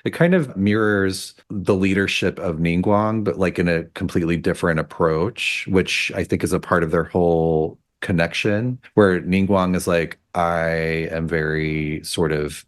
It kind of mirrors the leadership of Ningguang, but like in a completely different approach, which I think is a part of their whole connection, where Ningguang is like, I am very sort of,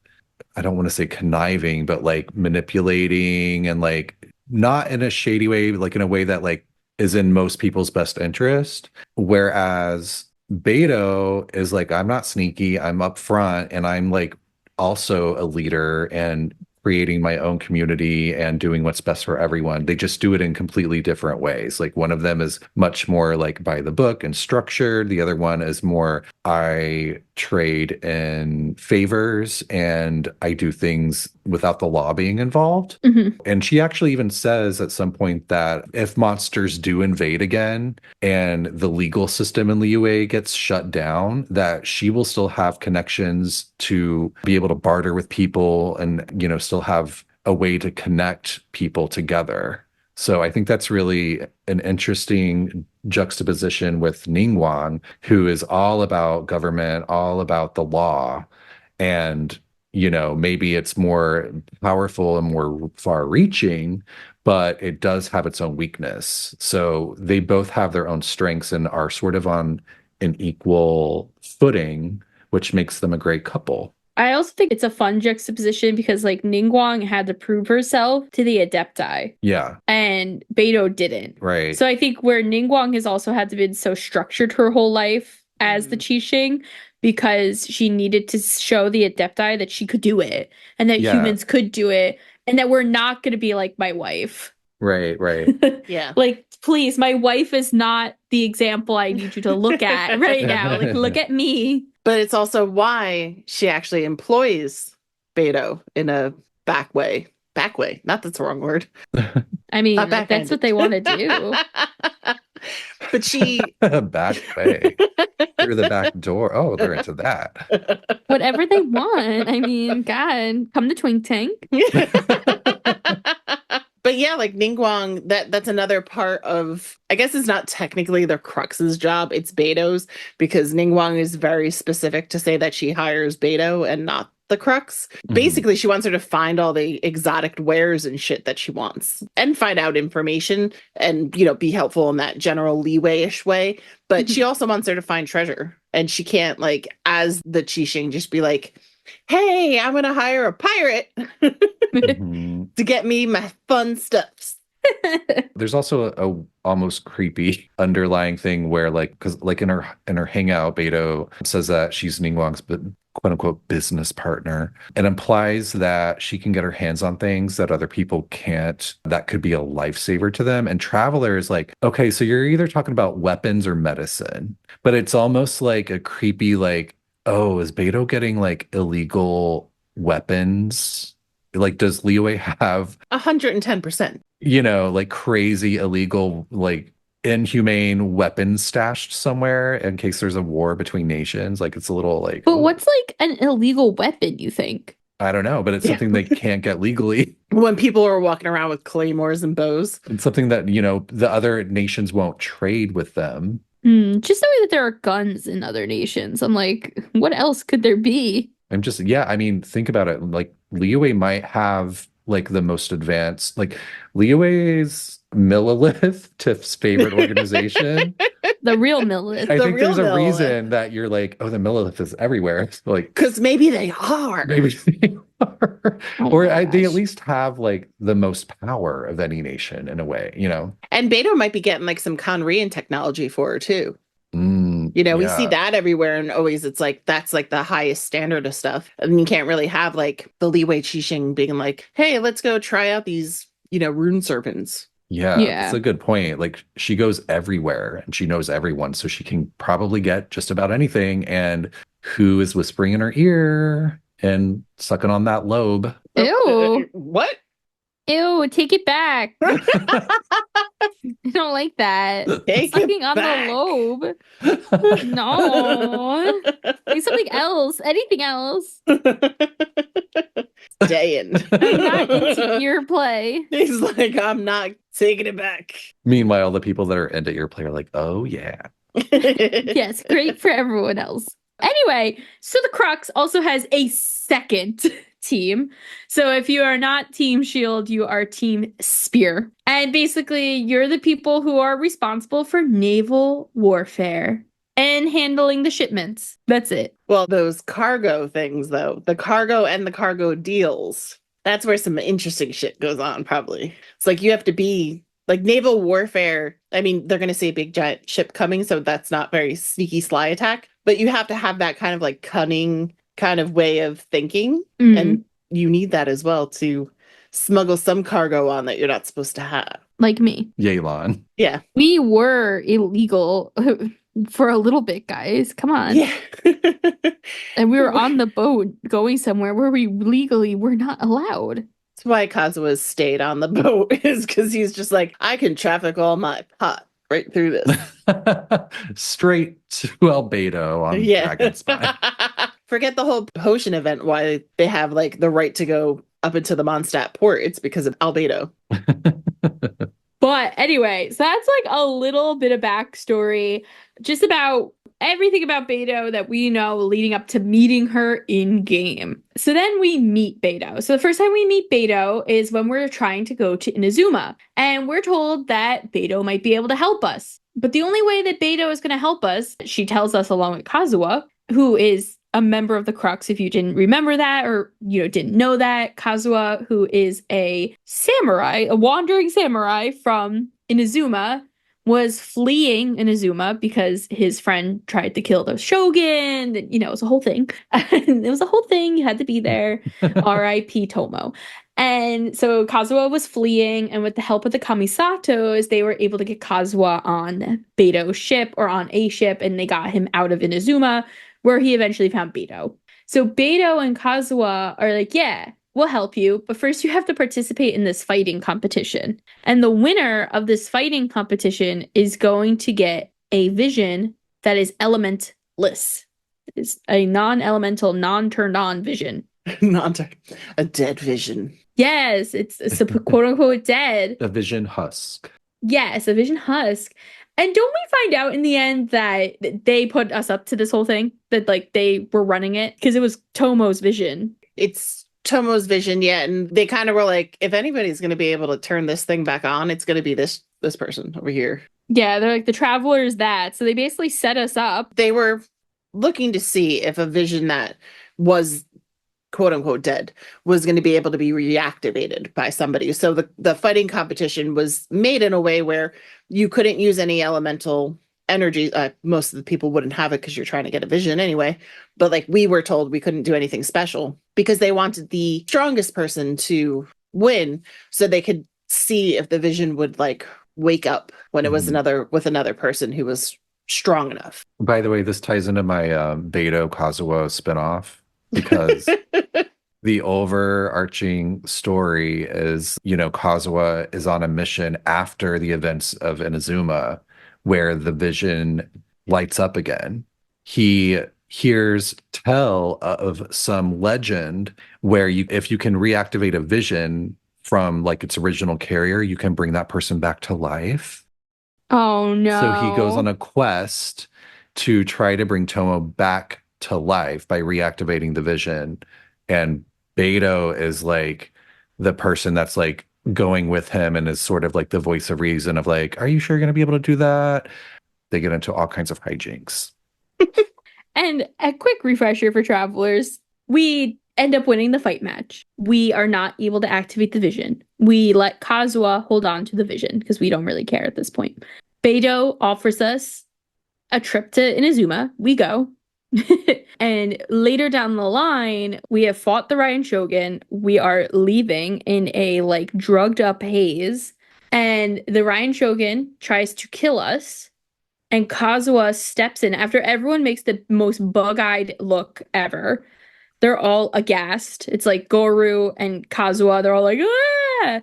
I don't want to say conniving, but like manipulating and like not in a shady way, but like in a way that like is in most people's best interest. Whereas Beidou is like, I'm not sneaky, I'm upfront, and I'm like also a leader and creating my own community and doing what's best for everyone. They just do it in completely different ways. Like one of them is much more like by the book and structured. The other one is more, I trade in favors and I do things without the law being involved. Mm-hmm. And she actually even says at some point that if monsters do invade again and the legal system in Liyue gets shut down, that she will still have connections to be able to barter with people and, you know, still have a way to connect people together. So I think that's really an interesting juxtaposition with Ningguang, who is all about government, all about the law. And, you know, maybe it's more powerful and more far reaching, but it does have its own weakness. So they both have their own strengths and are sort of on an equal footing, which makes them a great couple. I also think it's a fun juxtaposition because like Ningguang had to prove herself to the Adepti. Yeah. And Beidou didn't. Right. So I think where Ningguang has also had to be so structured her whole life as the Qixing, because she needed to show the Adepti that she could do it and that humans could do it. and that we're not going to be like my wife. Right. Yeah. Like, please, my wife is not the example I need you to look at right now. Like, look at me. But it's also why she actually employs Beidou in a back way. Back way. Not that's the wrong word. I mean, Not like, that's what they want to do. But she Back way. Through the back door. Oh, they're into that. Whatever they want. I mean, God, come to Twink Tank. But yeah, like Ningguang, that's another part of, I guess it's not technically the Crux's job, it's Beidou's, because Ningguang is very specific to say that she hires Beidou and not the Crux. Basically, she wants her to find all the exotic wares and shit that she wants and find out information and, you know, be helpful in that general Liyue-ish way. But she also wants her to find treasure. And she can't, like, as the Qixing, just be like, hey, I'm going to hire a pirate to get me my fun stuffs. There's also a almost creepy underlying thing where, like, because like in her hangout, Beidou says that she's Ningguang's quote unquote business partner. It implies that she can get her hands on things that other people can't. That could be a lifesaver to them. And Traveler is like, okay, so you're either talking about weapons or medicine, but it's almost like a creepy, like, oh, is Beidou getting like illegal weapons? Like, does Liyue have 110%? You know, like crazy illegal, like inhumane weapons stashed somewhere in case there's a war between nations? Like, it's a little like. But what's like an illegal weapon, you think? I don't know, but it's something they can't get legally. When people are walking around with claymores and bows. It's something that, you know, the other nations won't trade with them. Just knowing that there are guns in other nations, I'm like, what else could there be? I mean, think about it. Like, Liyue might have like the most advanced, like Liyue's Millilith, Tiff's favorite organization. The real Millilith. I think there's a reason that you're like, oh, the Millilith is everywhere. Like, because maybe they are. Maybe they are. Oh Or my they gosh. at least have like the most power of any nation in a way, you know? And Beidou might be getting like some Conrian technology for her too. You know, we see Yeah. that everywhere, and always it's like that's like the highest standard of stuff. And you can't really have like the Liyue Qixing being like, hey, let's go try out these, you know, rune serpents. Yeah, Yeah. that's a good point. Like, she goes everywhere and she knows everyone, so she can probably get just about anything. And who is whispering in her ear and sucking on that lobe? Ew. What? Ew, take it back. I don't like that. Take Sucking it on back. the lobe. No. Like something else. Anything else. Staying. I'm not into ear play. He's like, I'm not taking it back. Meanwhile, the people that are into earplay are like, oh yeah. Yes, great for everyone else. Anyway, so the Crux also has a second team. So if you are not Team Shield, you are Team Spear. And basically, you're the people who are responsible for naval warfare and handling the shipments. That's it. Well, those cargo things, though, the cargo and the cargo deals, that's where some interesting shit goes on, probably. It's like you have to be like naval warfare. I mean, they're going to see a big giant ship coming, so that's not very sneaky, sly attack. But you have to have that kind of like cunning kind of way of thinking. Mhm. And you need that as well to smuggle some cargo on that you're not supposed to have. Like me. Yaylon. Yeah. We were illegal for a little bit, guys. Come on. Yeah. And we were on the boat going somewhere where we legally were not allowed. That's why Kazuha stayed on the boat, is because he's just like, I can traffic all my pot right through this. Straight to Albedo on Dragon Spine. Forget the whole potion event, why they have like the right to go up into the Mondstadt port. It's because of Albedo. But anyway, so that's like a little bit of backstory just about everything about Beidou that we know leading up to meeting her in game. So then we meet Beidou. So the first time we meet Beidou is when we're trying to go to Inazuma. And we're told that Beidou might be able to help us. But the only way that Beidou is going to help us, she tells us along with Kazuha, who is a member of the Crux, if you didn't remember that or didn't know that. Kazuha, who is a samurai, a wandering samurai from Inazuma, was fleeing Inazuma because his friend tried to kill the shogun. It was a whole thing. It was a whole thing. You had to be there. R.I.P. Tomo. And so Kazuha was fleeing, and with the help of the Kamisatos, they were able to get Kazuha on Beidou's ship or on a ship, and they got him out of Inazuma, where he eventually found Beidou. So Beidou and Kazuha are like, yeah, we'll help you, but first you have to participate in this fighting competition. And the winner of this fighting competition is going to get a vision that is elementless. It's a non-elemental, non-turned-on vision. A dead vision. Yes, it's a quote-unquote dead. A vision husk. Yes, a vision husk. And don't we find out in the end that they put us up to this whole thing? That, like, they were running it? Because it was Tomo's vision. It's Tomo's vision, yeah. And they kind of were like, if anybody's going to be able to turn this thing back on, it's going to be this person over here. Yeah, they're like, the Travelers that. So they basically set us up. They were looking to see if a vision that was quote unquote dead was going to be able to be reactivated by somebody. So the fighting competition was made in a way where you couldn't use any elemental energy. Most of the people wouldn't have it because you're trying to get a vision anyway. But like we were told we couldn't do anything special because they wanted the strongest person to win so they could see if the vision would like wake up when it was another person who was strong enough. By the way, this ties into my Beidou Kazuo spinoff. Because the overarching story is, Kazuha is on a mission after the events of Inazuma, where the vision lights up again. He hears tell of some legend where if you can reactivate a vision from like its original carrier, you can bring that person back to life. Oh no. So he goes on a quest to try to bring Tomo back to life by reactivating the vision, and Beidou is like the person that's like going with him and is sort of like the voice of reason of like, are you sure you're going to be able to do that? They get into all kinds of hijinks. And a quick refresher for Travelers, we end up winning the fight match. We are not able to activate the vision. We let Kazuha hold on to the vision because we don't really care at this point. Beidou offers us a trip to Inazuma. We go. And later down the line, we have fought the Ryan Shogun. We are leaving in a like drugged up haze. And the Ryan Shogun tries to kill us. And Kazuha steps in after everyone makes the most bug-eyed look ever. They're all aghast. It's like Goru and Kazuha. They're all like, ah!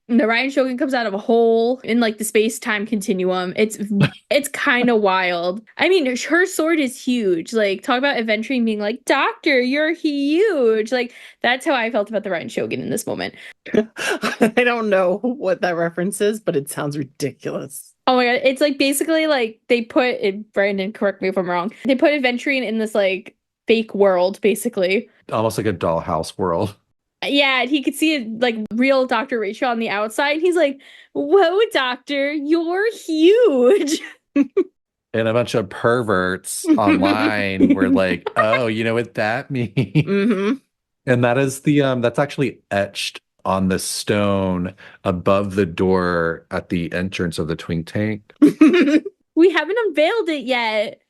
And the Ryan Shogun comes out of a hole in like the space-time continuum. It's kind of wild. I mean, her sword is huge. Like, talk about adventuring being like, Doctor, you're huge. Like, that's how I felt about the Ryan Shogun in this moment. I don't know what that reference is, but it sounds ridiculous. Oh my god, it's like basically like they put it, Brandon, correct me if I'm wrong. They put adventuring in this like fake world, basically. Almost like a dollhouse world. Yeah, and he could see it like real Dr. Rachel on the outside. And he's like, whoa, Doctor, you're huge. And a bunch of perverts online were like, oh, you know what that means? Mm-hmm. And that is that's actually etched on the stone above the door at the entrance of the Twink Tank. We haven't unveiled it yet.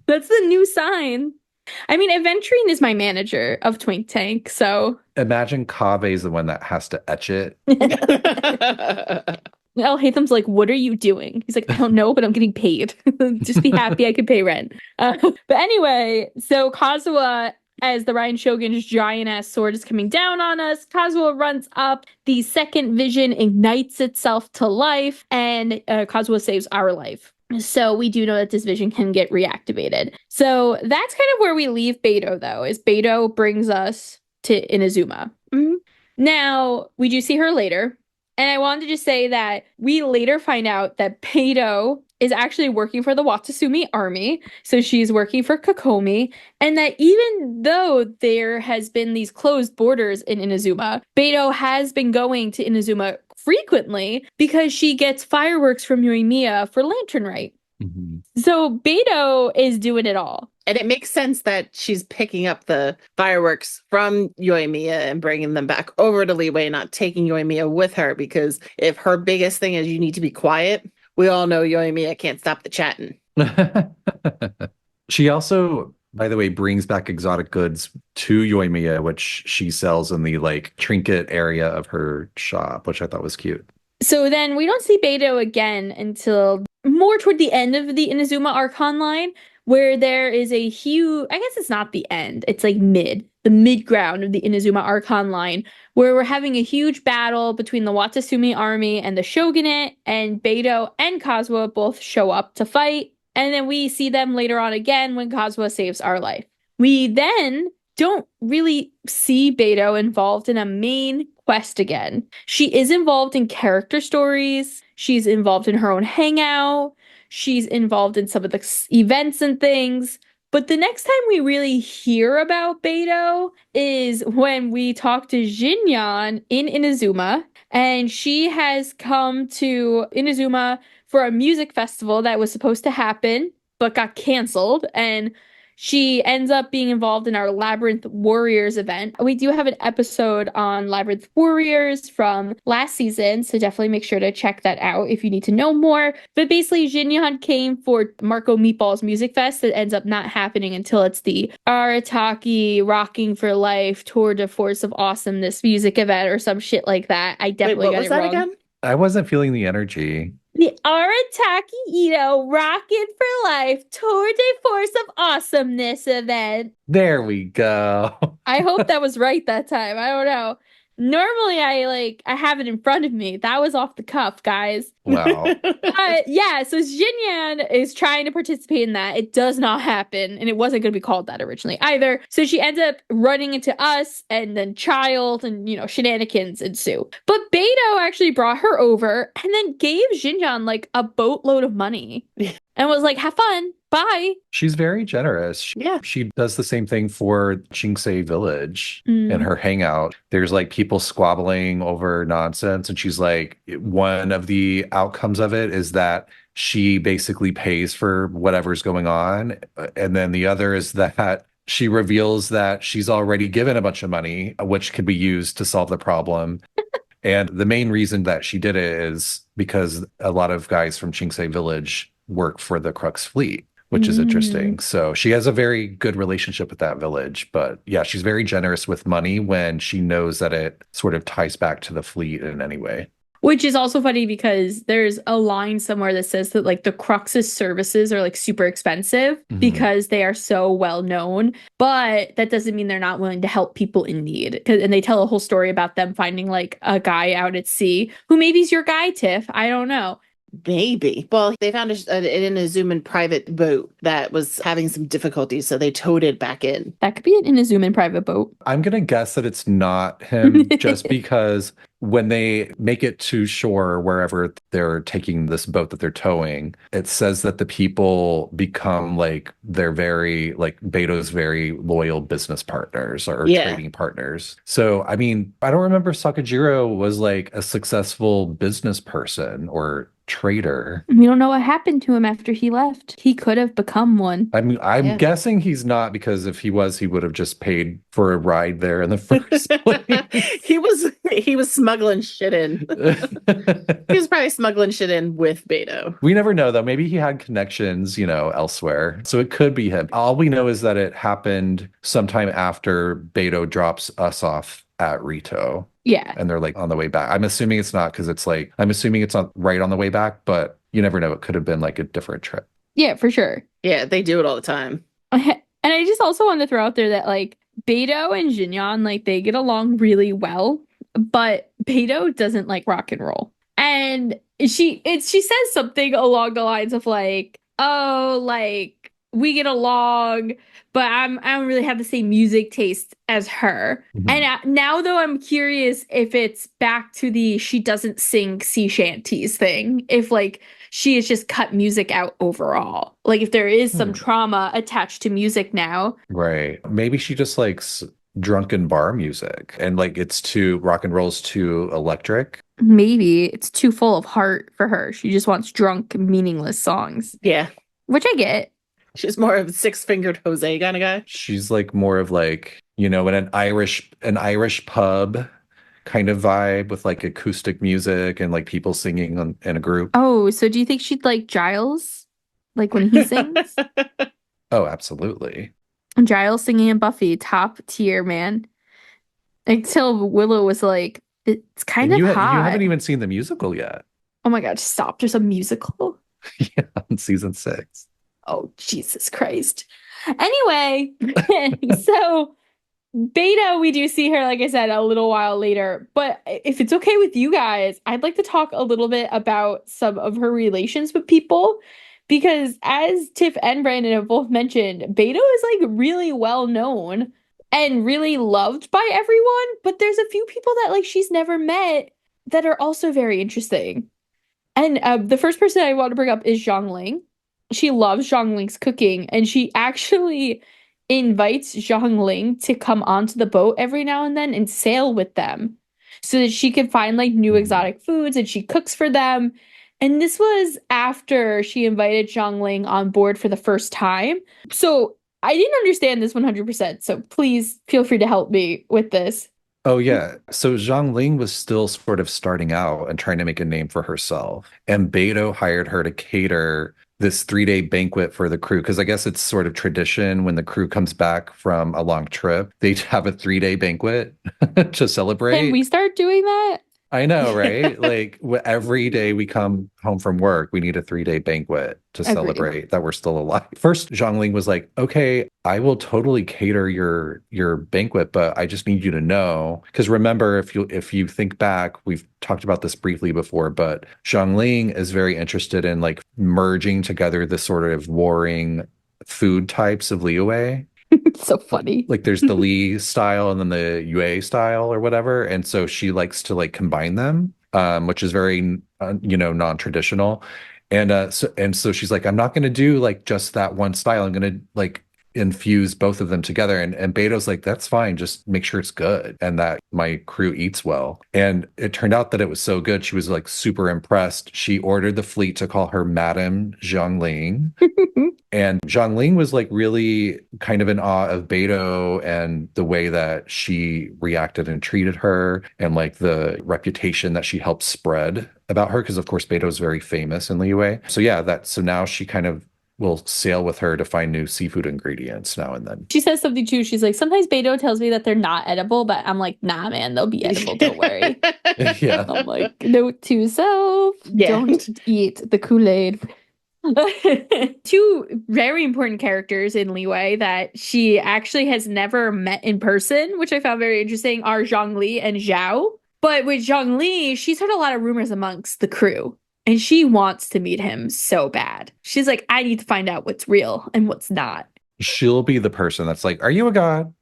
That's the new sign. I mean, Aventurine is my manager of Twink Tank, so... Imagine Kave's the one that has to etch it. El Haytham's like, what are you doing? He's like, I don't know, but I'm getting paid. Just be happy I could pay rent. But anyway, so Kazuha, as the Ryan Shogun's giant-ass sword is coming down on us, Kazuha runs up, the second vision ignites itself to life, and Kazuha saves our life. So we do know that this vision can get reactivated. So that's kind of where we leave Beidou, though, is Beidou brings us to Inazuma. Mm-hmm. Now, we do see her later. And I wanted to just say that we later find out that Beidou is actually working for the Watasumi army. So she's working for Kokomi. And that even though there has been these closed borders in Inazuma, Beidou has been going to Inazuma frequently because she gets fireworks from Yoimiya for Lantern Rite. Mm-hmm. So Beidou is doing it all. And it makes sense that she's picking up the fireworks from Yoimiya and bringing them back over to Liyue, not taking Yoimiya with her, because if her biggest thing is you need to be quiet, we all know Yoimiya can't stop the chatting. She also by the way, brings back exotic goods to Yoimiya, which she sells in the like trinket area of her shop, which I thought was cute. So then we don't see Beidou again until more toward the end of the Inazuma Archon line, where there is a huge, I guess it's not the end, it's like the mid ground of the Inazuma Archon line, where we're having a huge battle between the Watasumi army and the Shogunate, and Beidou and Kazuha both show up to fight. And then we see them later on again when Kazuha saves our life. We then don't really see Beidou involved in a main quest again. She is involved in character stories. She's involved in her own hangout. She's involved in some of the events and things. But the next time we really hear about Beidou is when we talk to Xinyan in Inazuma. And she has come to Inazuma for a music festival that was supposed to happen, but got canceled. And she ends up being involved in our Labyrinth Warriors event. We do have an episode on Labyrinth Warriors from last season, so definitely make sure to check that out if you need to know more. But basically, Xinyan came for Marco Meatball's Music Fest that ends up not happening until it's the Arataki Rocking for Life Tour de Force of Awesomeness music event or some shit like that. I definitely got it wrong. Again? I wasn't feeling the energy. The Arataki Ito Rockin' for Life Tour de Force of Awesomeness event. There we go. I hope that was right that time. I don't know. Normally I have it in front of me. That was off the cuff, guys. Wow. Yeah, so Xinyan is trying to participate in that. It does not happen, and it wasn't going to be called that originally either. So she ends up running into us, and then Child, and, shenanigans ensue. But Beidou actually brought her over, and then gave Xinyan, like, a boatload of money. And was like, have fun. Bye. She's very generous. Yeah. She does the same thing for Chingsei Village in her hangout. There's like people squabbling over nonsense. And she's like, one of the outcomes of it is that she basically pays for whatever's going on. And then the other is that she reveals that she's already given a bunch of money, which could be used to solve the problem. And the main reason that she did it is because a lot of guys from Chingsei Village work for the Crux fleet, which is interesting. So she has a very good relationship with that village. But yeah, she's very generous with money when she knows that it sort of ties back to the fleet in any way. Which is also funny because there's a line somewhere that says that like the Crux's services are like super expensive because they are so well known. But that doesn't mean they're not willing to help people in need. And they tell a whole story about them finding like a guy out at sea who maybe's your guy, Tiff. I don't know. Maybe. Well, they found an Inazuman private boat that was having some difficulties, so they towed it back in. That could be an Inazuman private boat. I'm going to guess that it's not him just because when they make it to shore, wherever they're taking this boat that they're towing, it says that the people become like they're very like Beidou's very loyal business partners or trading partners. So, I mean, I don't remember Sakajiro was like a successful business person or trader. We don't know what happened to him after he left. He could have become one. I mean, I'm guessing he's not, because if he was, he would have just paid for a ride there in the first place. He was smuggling shit in. He was probably smuggling shit in with Beidou. We never know, though. Maybe he had connections, elsewhere. So it could be him. All we know is that it happened sometime after Beidou drops us off at Rito. Yeah. And they're like on the way back. I'm assuming it's not, because I'm assuming it's not right on the way back, but you never know. It could have been like a different trip. Yeah, for sure. Yeah, they do it all the time. And I just also want to throw out there that like Beidou and Xinyan, like they get along really well, but Beidou doesn't like rock and roll. And she says something along the lines of like, oh, like we get along, but I don't really have the same music taste as her. And now though, I'm curious if it's back to the she doesn't sing sea shanties thing. If like she has just cut music out overall. Like if there is some trauma attached to music now. Right. Maybe she just likes drunken bar music and like it's too rock and roll's too electric. Maybe it's too full of heart for her. She just wants drunk, meaningless songs. Yeah. Which I get. She's more of a six-fingered Jose kind of guy. She's like more of like, in an Irish pub kind of vibe with like acoustic music and like people singing in a group. Oh, so do you think she'd like Giles? Like when he sings? Oh, absolutely. Giles singing in Buffy, top tier, man. Until Willow was like, it's kind And of you hot. haven't even seen the musical yet. Oh my God, stop. There's a musical? Yeah, in season 6. Oh, Jesus Christ. Anyway, so Beidou, we do see her, like I said, a little while later. But if it's okay with you guys, I'd like to talk a little bit about some of her relations with people. Because as Tiff and Brandon have both mentioned, Beidou is like really well known and really loved by everyone. But there's a few people that like she's never met that are also very interesting. And the first person I want to bring up is Zhongling. She loves Zhongling's cooking, and she actually invites Zhongling to come onto the boat every now and then and sail with them so that she can find like new exotic foods, and she cooks for them. And this was after she invited Zhongling on board for the first time. So I didn't understand this 100%. So please feel free to help me with this. Oh, yeah. So Zhang Ling was still sort of starting out and trying to make a name for herself. And Beidou hired her to cater this 3-day banquet for the crew. Because I guess it's sort of tradition when the crew comes back from a long trip, they have a 3-day banquet to celebrate. Can we start doing that? I know, right? Like every day we come home from work, we need a 3-day banquet to celebrate that we're still alive. First, Zhongling was like, okay, I will totally cater your banquet, but I just need you to know. Because remember, if you think back, we've talked about this briefly before, but Zhongling is very interested in like merging together the sort of warring food types of Liyue. It's so funny. Like there's the Li style and then the Yue style or whatever. And so she likes to like combine them, which is very, non-traditional. And so she's like, I'm not going to do like just that one style. I'm going to like infuse both of them together. And Beidou's like, that's fine. Just make sure it's good and that my crew eats well. And it turned out that it was so good. She was like super impressed. She ordered the fleet to call her Madame Zhongling. And Zhongling was like really kind of in awe of Beidou and the way that she reacted and treated her and like the reputation that she helped spread about her. Because of course Beidou is very famous in Liyue. So yeah, so now she kind of will sail with her to find new seafood ingredients now and then. She says something too. She's like, sometimes Beidou tells me that they're not edible, but I'm like, nah, man, they'll be edible. Don't worry. Yeah. I'm like, note to self, don't eat the Kool-Aid. Two very important characters in Liyue that she actually has never met in person, which I found very interesting, are Zhongli and Zhao. But with Zhongli, she's heard a lot of rumors amongst the crew. And she wants to meet him so bad. She's like, I need to find out what's real and what's not. She'll be the person that's like, are you a god?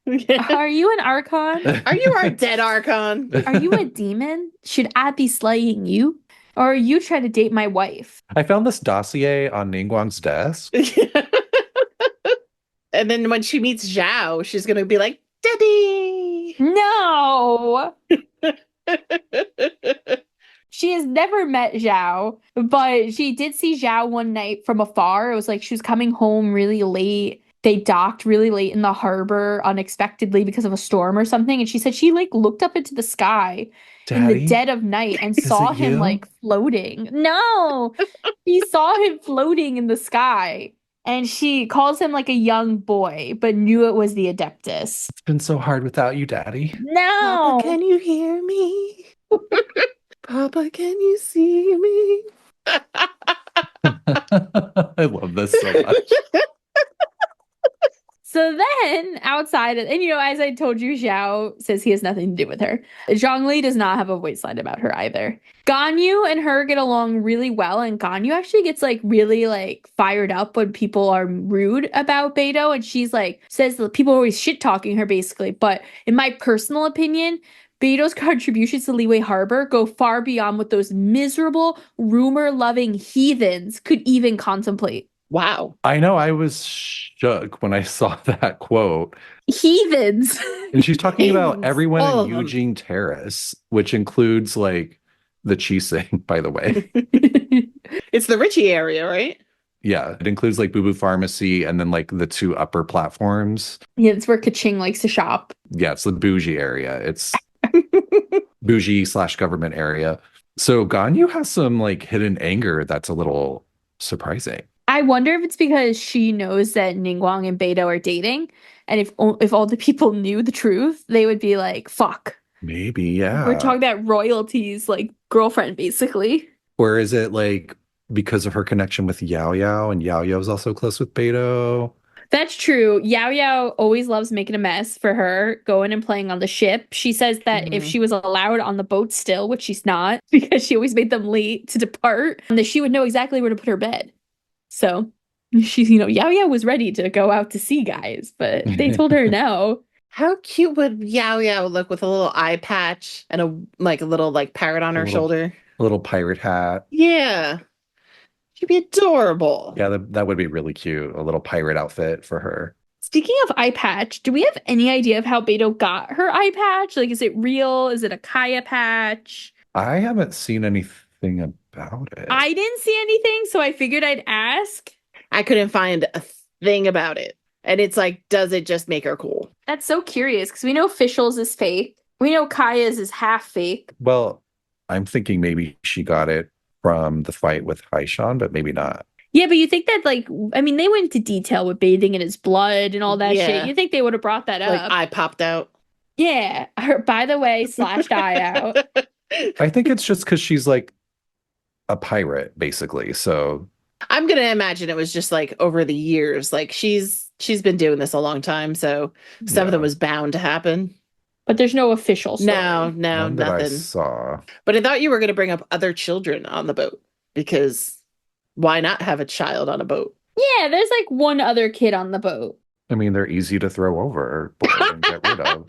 Are you an archon? Are you our dead archon? Are you a demon? Should I be slaying you? Or are you trying to date my wife? I found this dossier on Ningguang's desk. And then when she meets Zhao, she's going to be like, Daddy! No! She has never met Zhao, but she did see Zhao one night from afar. It was like she was coming home really late. They docked really late in the harbor unexpectedly because of a storm or something. And she said she like looked up into the sky in the dead of night and saw him like floating. No, she saw him floating in the sky. And she calls him like a young boy, but knew it was the Adeptus. It's been so hard without you, Daddy. No. Papa, can you hear me? Papa, can you see me? I love this so much. So then, outside of, and as I told you, Zhao says he has nothing to do with her. Zhongli does not have a waistline about her either. Ganyu and her get along really well, and Ganyu actually gets like really like fired up when people are rude about Beidou, and she's like says that people are always shit talking her basically. But in my personal opinion, Beidou's contributions to Liyue Harbor go far beyond what those miserable, rumor-loving heathens could even contemplate. Wow. I know, I was shook when I saw that quote. Heathens. And she's talking about everyone All in of them. Eugene Terrace, which includes like the Chising, by the way. It's the Richie area, right? Yeah, it includes like Boo Boo Pharmacy and then like the 2 upper platforms. Yeah, it's where Kaching likes to shop. Yeah, it's the bougie area. It's bougie/government area. So Ganyu has some like hidden anger that's a little surprising. I wonder if it's because she knows that Ningguang and Beidou are dating, and if all the people knew the truth, they would be like, "Fuck." Maybe, yeah. We're talking about royalty's like girlfriend, basically. Or is it like because of her connection with Yao Yao, and Yao Yao's also close with Beidou? That's true. Yao Yao always loves making a mess for her, going and playing on the ship. She says that if she was allowed on the boat still, which she's not, because she always made them late to depart, that she would know exactly where to put her bed. So she's, Yao Yao was ready to go out to sea, guys, but they told her no. How cute would Yao Yao look with a little eye patch and a little parrot on her shoulder? A little pirate hat. Yeah. She'd be adorable. Yeah, that would be really cute. A little pirate outfit for her. Speaking of eye patch, do we have any idea of how Beidou got her eye patch? Like, is it real? Is it a Kaya patch? I haven't seen anything about it. I didn't see anything, so I figured I'd ask. I couldn't find a thing about it. And it's like, does it just make her cool? That's so curious, because we know Fischl's is fake. We know Kaya's is half fake. Well, I'm thinking maybe she got it from the fight with Haishan, but maybe not. Yeah, but you think that, they went into detail with bathing in his blood and all that shit. You think they would have brought that up. Like, eye popped out. Yeah. Her, by the way, slashed eye out. I think it's just because she's like a pirate, basically. So I'm going to imagine it was just over the years. She's been doing this a long time. So some of them was bound to happen. But there's no official story. No, none that nothing. I saw. But I thought you were going to bring up other children on the boat, because why not have a child on a boat? Yeah, there's one other kid on the boat. I mean, they're easy to throw over and get rid of.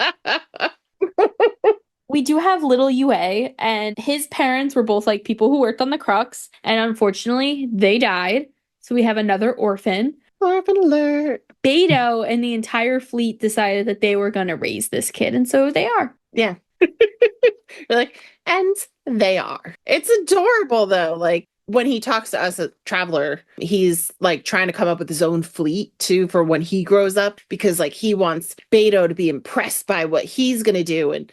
We do have little Yue, and his parents were both people who worked on the Crux, and unfortunately, they died. So we have another orphan. Orphan alert. Beidou and the entire fleet decided that they were going to raise this kid, and so they are. Yeah. And they are. It's adorable, though. When he talks to us, a traveler, he's trying to come up with his own fleet too for when he grows up, because he wants Beidou to be impressed by what he's going to do. And,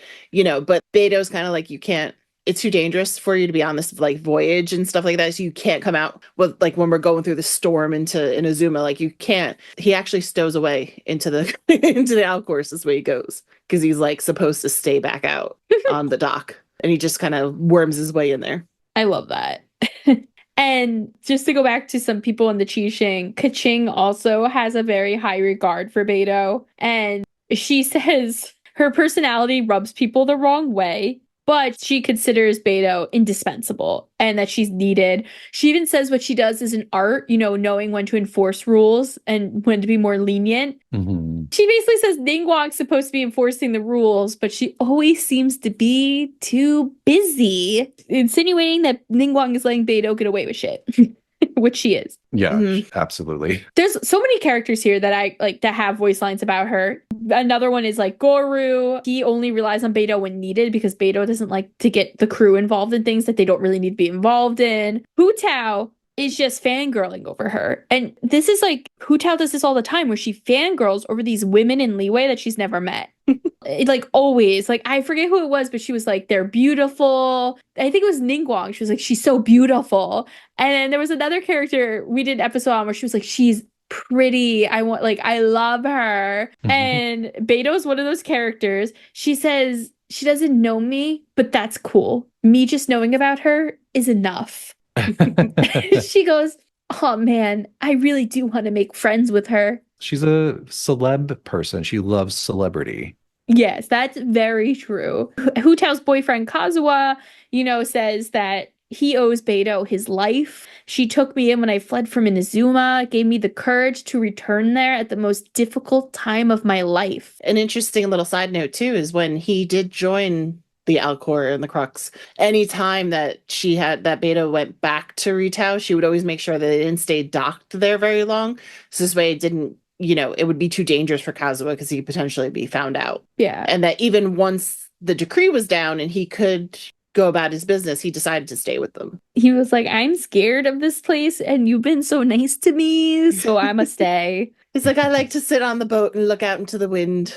but Beidou's kind of you can't, it's too dangerous for you to be on this voyage and stuff like that. So you can't come out with when we're going through the storm into Inazuma, you can't. He actually stows away into the into the outcourse. This way he goes, because he's supposed to stay back out on the dock, and he just kind of worms his way in there. I love that. And just to go back to some people in the Qixing, Kaching also has a very high regard for Beidou, and she says her personality rubs people the wrong way, but she considers Beidou indispensable and that she's needed. She even says what she does is an art, knowing when to enforce rules and when to be more lenient. Mm-hmm. She basically says Ningguang's supposed to be enforcing the rules, but she always seems to be too busy, insinuating that Ningguang is letting Beidou get away with shit. Which she is. Yeah, absolutely. There's so many characters here that I that have voice lines about her. Another one is Goru. He only relies on Beidou when needed, because Beidou doesn't like to get the crew involved in things that they don't really need to be involved in. Hu Tao is just fangirling over her. And this is Hu Tao does this all the time, where she fangirls over these women in Liyue that she's never met. Always. I forget who it was, but she was they're beautiful. I think it was Ningguang. She was she's so beautiful. And then there was another character we did an episode on where she was she's pretty. I love her. And Beidou's one of those characters. She says she doesn't know me, but that's cool. Me just knowing about her is enough. She goes, oh man, I really do want to make friends with her. She's a celeb person. She loves celebrity. Yes, that's very true. Hu Tao's boyfriend Kazuha, says that he owes Beidou his life. She took me in when I fled from Inazuma, gave me the courage to return there at the most difficult time of my life. An interesting little side note too is when he did join the Alcor and the Crux, anytime that Beidou went back to Ritao, she would always make sure that it didn't stay docked there very long. So this way it didn't, it would be too dangerous for Kazuha, because he could potentially be found out. Yeah. And that even once the decree was down and he could go about his business, he decided to stay with them. He was I'm scared of this place and you've been so nice to me, so I'ma stay. He's I like to sit on the boat and look out into the wind.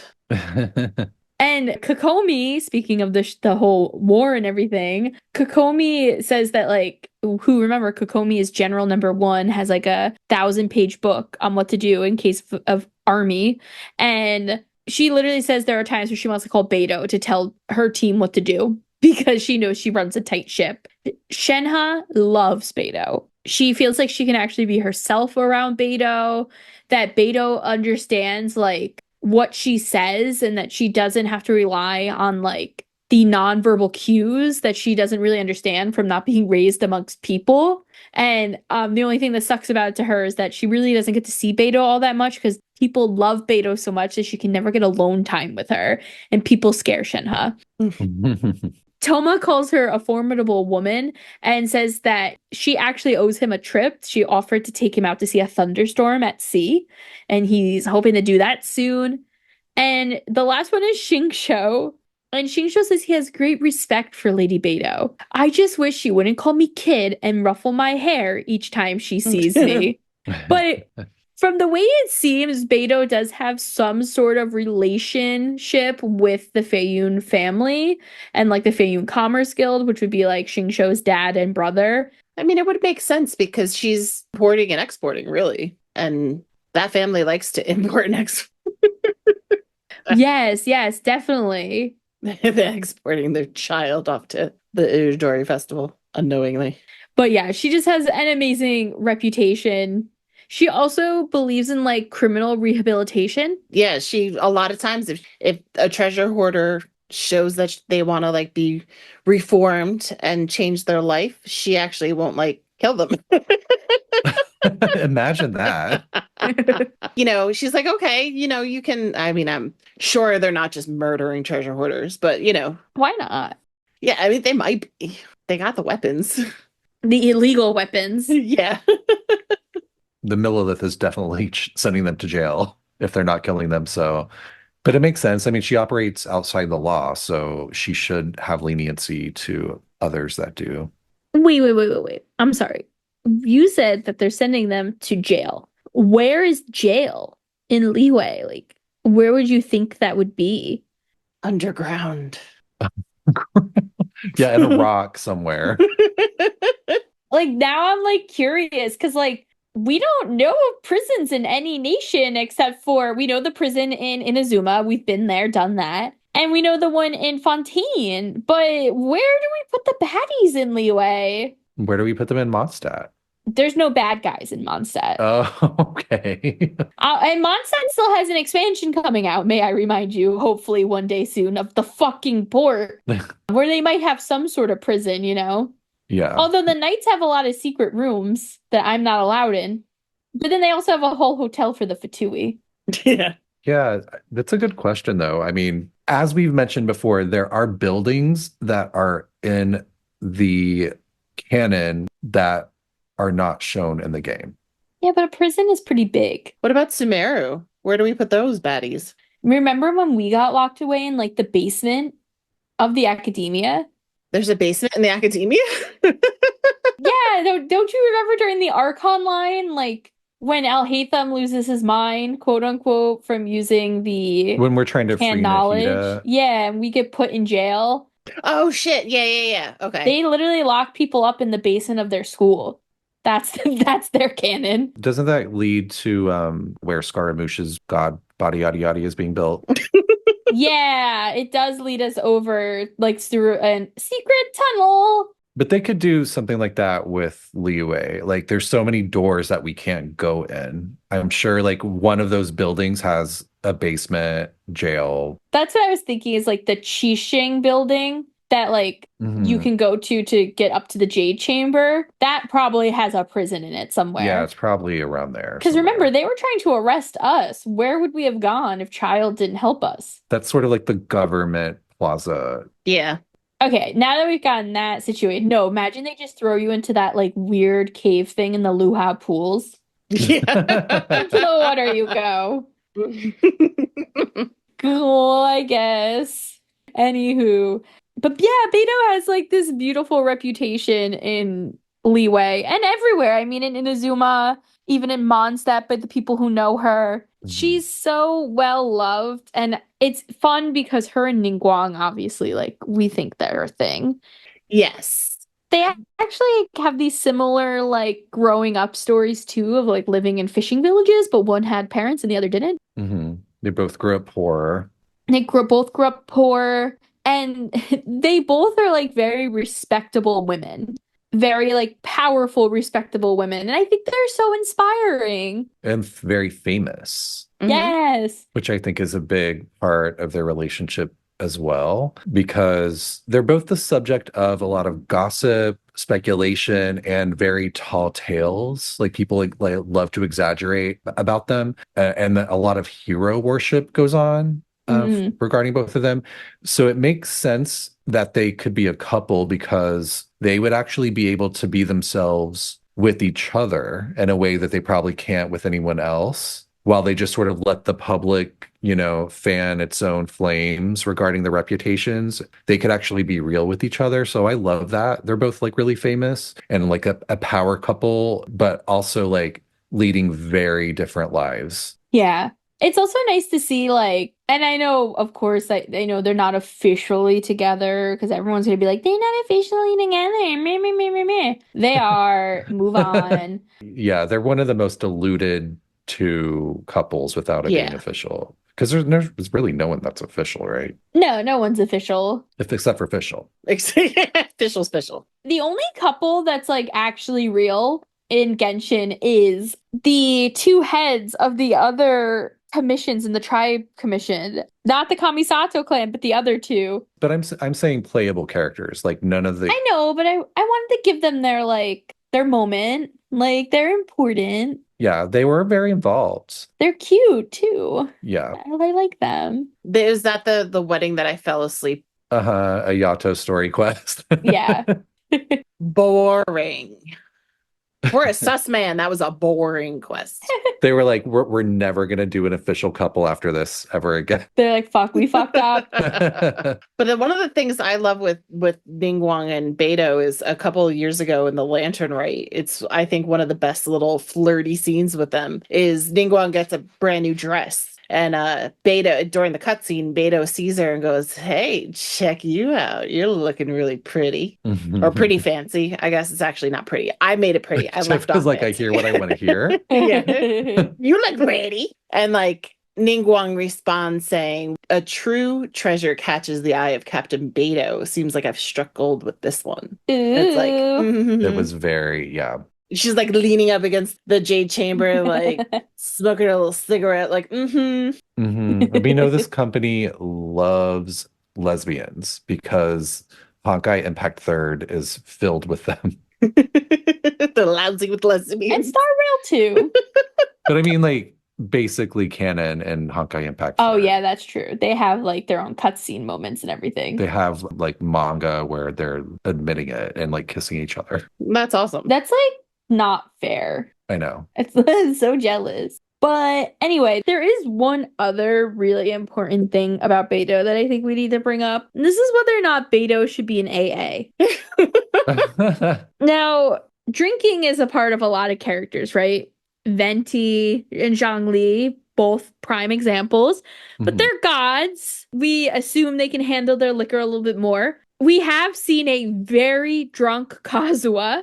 And Kokomi, speaking of the whole war and everything, Kokomi says that, like, remember, Kokomi is general number 1, has like a 1,000-page book on what to do in case of army. And she literally says there are times where she wants to call Beidou to tell her team what to do because she knows she runs a tight ship. Shenhe loves Beidou. She feels like she can actually be herself around Beidou, that Beidou understands, like, what she says and that she doesn't have to rely on, like, the nonverbal cues that she doesn't really understand from not being raised amongst people. And the only thing that sucks about it to her is that she really doesn't get to see Beidou all that much because people love Beidou so much that she can never get alone time with her, and people scare Shenhe. Toma calls her a formidable woman and says that she actually owes him a trip. She offered to take him out to see a thunderstorm at sea, and he's hoping to do that soon. And the last one is Xingqiu. And Xingqiu says he has great respect for Lady Beidou. I just wish she wouldn't call me kid and ruffle my hair each time she sees me. But from the way it seems, Beidou does have some sort of relationship with the Feiyun family and, like, the Feiyun Commerce Guild, which would be like Xingqiu's dad and brother. I mean, it would make sense because she's importing and exporting, really. And that family likes to import and export. Yes, definitely. They're exporting their child off to the Ujidori festival unknowingly. But yeah, she just has an amazing reputation. She also believes in, like, criminal rehabilitation. Yeah, she a lot of times if a treasure hoarder shows that they want to, like, be reformed and change their life, she actually won't, like, kill them. Imagine that. You know, she's like, okay, you know, you can, I mean, I'm sure they're not just murdering treasure hoarders, but, you know. Why not? Yeah, I mean, they might be. They got the weapons. The illegal weapons. Yeah. The Millilith is definitely sending them to jail if they're not killing them. So, but it makes sense. I mean, she operates outside the law, so she should have leniency to others that do. Wait. I'm sorry. You said that they're sending them to jail. Where is jail in Liyue? Like, where would you think that would be? Underground. Yeah, in a rock somewhere. Like, now I'm, like, curious because, like, we don't know of prisons in any nation except for, we know the prison in Inazuma. We've been there, done that. And we know the one in Fontaine. But where do we put the baddies in Liyue? Where do we put them in Mondstadt? There's no bad guys in Mondstadt. Oh, okay. And Mondstadt still has an expansion coming out, may I remind you, hopefully one day soon, of the fucking port, where they might have some sort of prison, you know? Yeah. Although the Knights have a lot of secret rooms that I'm not allowed in. But then they also have a whole hotel for the Fatui. Yeah. Yeah, that's a good question, though. I mean, as we've mentioned before, there are buildings that are in the canon that are not shown in the game. Yeah, but a prison is pretty big. What about Sumeru? Where do we put those baddies? Remember when we got locked away in, like, the basement of the academia? There's a basement in the academia? Yeah, don't you remember during the Archon line, like, when Al-Haytham loses his mind, quote unquote, from using the When we're trying to free canned knowledge? Nahida. Yeah, and we get put in jail. Oh, shit. Yeah. Okay. They literally lock people up in the basement of their school. That's their canon. Doesn't that lead to where Scaramouche's god body yada yada is being built? Yeah, it does lead us over, like, through a secret tunnel. But they could do something like that with Liyue. Like, there's so many doors that we can't go in. I'm sure, like, one of those buildings has a basement jail. That's what I was thinking, is, like, the Qixing building that, like, you can go to get up to the Jade Chamber. That probably has a prison in it somewhere. Yeah, it's probably around there. Because somewhere. remember, they were trying to arrest us. Where would we have gone if Child didn't help us? That's sort of like the government plaza. Yeah. Okay, now that we've gotten that situated, no, imagine they just throw you into that, like, weird cave thing in the Luha pools. Yeah. Into the water you go. Cool, I guess. Anywho. But yeah, Beidou has, like, this beautiful reputation in Liyue and everywhere. I mean, in Inazuma, even in Mondstadt, by the people who know her. She's so well loved, and it's fun because her and Ningguang, obviously, like, we think they're a thing. Yes. They actually have these similar, like, growing up stories, too, of, like, living in fishing villages, but one had parents and the other didn't. They both grew up poor. They both grew up poor, and they both are, like, very respectable women. Very, like, powerful, respectable women. And I think they're so inspiring. And very famous. Yes. Which I think is a big part of their relationship as well, because they're both the subject of a lot of gossip, speculation, and very tall tales. Like people like love to exaggerate about them, and a lot of hero worship goes on regarding both of them. So it makes sense that they could be a couple because they would actually be able to be themselves with each other in a way that they probably can't with anyone else, while they just sort of let the public, fan its own flames regarding their reputations. They could actually be real with each other. So I love that. They're both like really famous and like a power couple, but also like leading very different lives. Yeah. It's also nice to see, like, and I know, of course, I know they're not officially together because everyone's going to be like, they're not officially together. Meh, meh, meh, meh, meh. They are. Move on. Yeah, they're one of the most alluded to couples without it being official. Because there's really no one that's official, right? No one's official. Except for official. Official's official. The only couple that's like actually real in Genshin is the two heads of the other commissions in the tribe commission. Not the Kamisato clan, but the other two. But I'm saying playable characters, like none of the... I know, but I wanted to give them their moment. Like, they're important. Yeah, they were very involved. They're cute too. Yeah. I like them. Is that the wedding that I fell asleep? A Yato story quest. Yeah. Boring. For a sus man, that was a boring quest. They were like, we're never going to do an official couple after this ever again. They're like, fuck, we fucked up. But one of the things I love with Ningguang and Beidou is a couple of years ago in the Lantern Rite. It's, I think, one of the best little flirty scenes with them is Ningguang gets a brand new dress. And Beidou, during the cutscene, Beidou sees her and goes, "Hey, check you out. You're looking really pretty." Or pretty fancy. I guess it's actually not pretty. I made it pretty. I left off like fancy. I hear what I want to hear. Yeah. You look pretty. And like Ningguang responds saying, "A true treasure catches the eye of Captain Beidou. Seems like I've struck gold with this one." It's like It was very, yeah. She's like leaning up against the jade chamber, like smoking a little cigarette, like, This company loves lesbians because Honkai Impact 3rd is filled with them. They're lousy with lesbians. And Star Rail too. But I mean, like, basically canon and Honkai Impact 3rd. Oh, yeah, that's true. They have like their own cutscene moments and everything. They have like manga where they're admitting it and like kissing each other. That's awesome. That's like not fair. I know. It's so jealous. But anyway, there is one other really important thing about Beidou that I think we need to bring up. And this is whether or not Beidou should be an AA. Now, drinking is a part of a lot of characters, right? Venti and Zhongli, both prime examples. But they're gods. We assume they can handle their liquor a little bit more. We have seen a very drunk Kazuha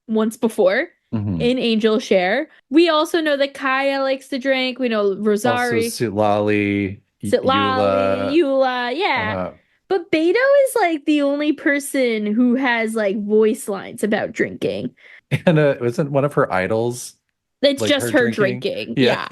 once before in Angel Share. We also know that Kaya likes to drink. We know Rosari. Also Sitlali, Eula, yeah. But Beidou is like the only person who has like voice lines about drinking. And wasn't one of her idols? It's like just her drinking. Yeah.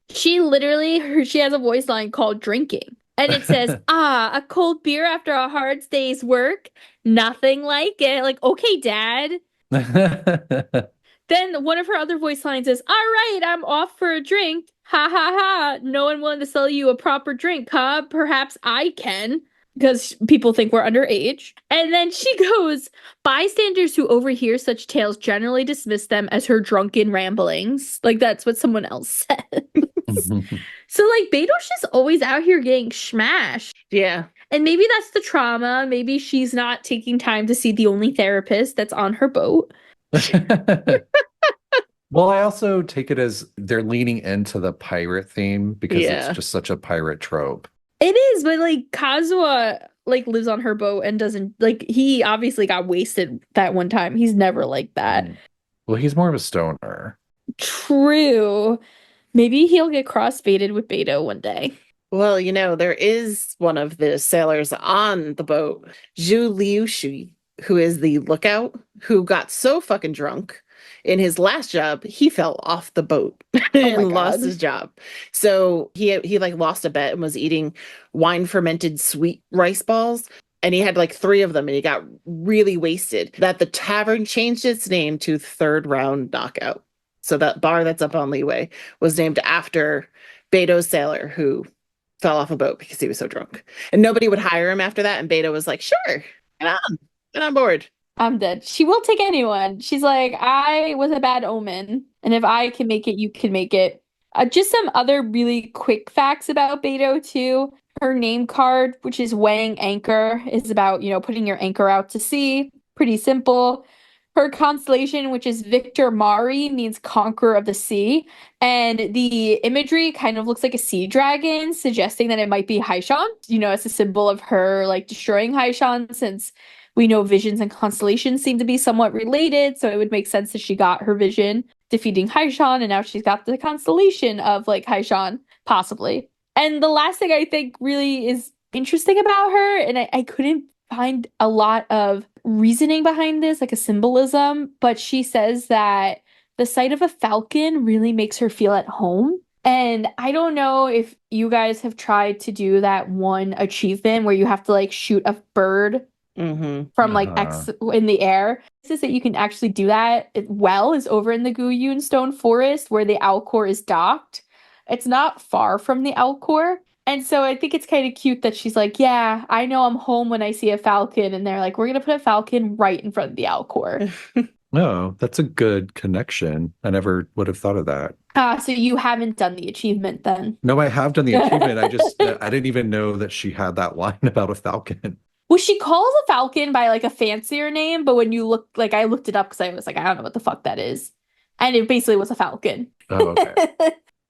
She has a voice line called drinking. And it says, a cold beer after a hard day's work. Nothing like it. Like, okay, Dad. Then one of her other voice lines is, "All right, I'm off for a drink. Ha ha ha. No one willing to sell you a proper drink, huh? Perhaps I can." Because people think we're underage. And then she goes, "Bystanders who overhear such tales generally dismiss them as her drunken ramblings." Like, that's what someone else says. So, like, Beidou's just always out here getting smashed. Yeah. And maybe that's the trauma. Maybe she's not taking time to see the only therapist that's on her boat. Well, I also take it as they're leaning into the pirate theme because Yeah. it's just such a pirate trope. It is, but like Kazuha like lives on her boat and doesn't like he obviously got wasted that one time. He's never like that. Well, he's more of a stoner. True. Maybe he'll get cross-baited with Beidou one day. Well, there is one of the sailors on the boat, Zhu Liushi, who is the lookout, who got so fucking drunk in his last job, he fell off the boat and lost his job. So he like lost a bet and was eating wine fermented sweet rice balls. And he had like 3 of them and he got really wasted. That the tavern changed its name to Third Round Knockout. So that bar that's up on Liyue was named after Beidou's sailor who fell off a boat because he was so drunk. And nobody would hire him after that. And Beidou was like, sure, get on board. I'm dead. She will take anyone. She's like, I was a bad omen. And if I can make it, you can make it. Just some other really quick facts about Beidou too. Her name card, which is weighing anchor, is about, putting your anchor out to sea. Pretty simple. Her constellation, which is Victor Mari, means conqueror of the sea. And the imagery kind of looks like a sea dragon, suggesting that it might be Haishan. It's a symbol of her like destroying Haishan, since we know visions and constellations seem to be somewhat related. So it would make sense that she got her vision defeating Haishan, and now she's got the constellation of like Haishan, possibly. And the last thing I think really is interesting about her, and I couldn't find a lot of reasoning behind this, like a symbolism, but she says that the sight of a falcon really makes her feel at home. And I don't know if you guys have tried to do that one achievement where you have to like shoot a bird from like X in the air. This is that you can actually do that is over in the Guyun Stone Forest where the Alcor is docked. It's not far from the Alcor. And so I think it's kind of cute that she's like, yeah, I know I'm home when I see a falcon. And they're like, we're going to put a falcon right in front of the Alcor. No, that's a good connection. I never would have thought of that. So you haven't done the achievement then? No, I have done the achievement. I didn't even know that she had that line about a falcon. Well, she calls a falcon by like a fancier name, but when you look, like I looked it up because I was like, I don't know what the fuck that is. And it basically was a falcon. Oh, okay.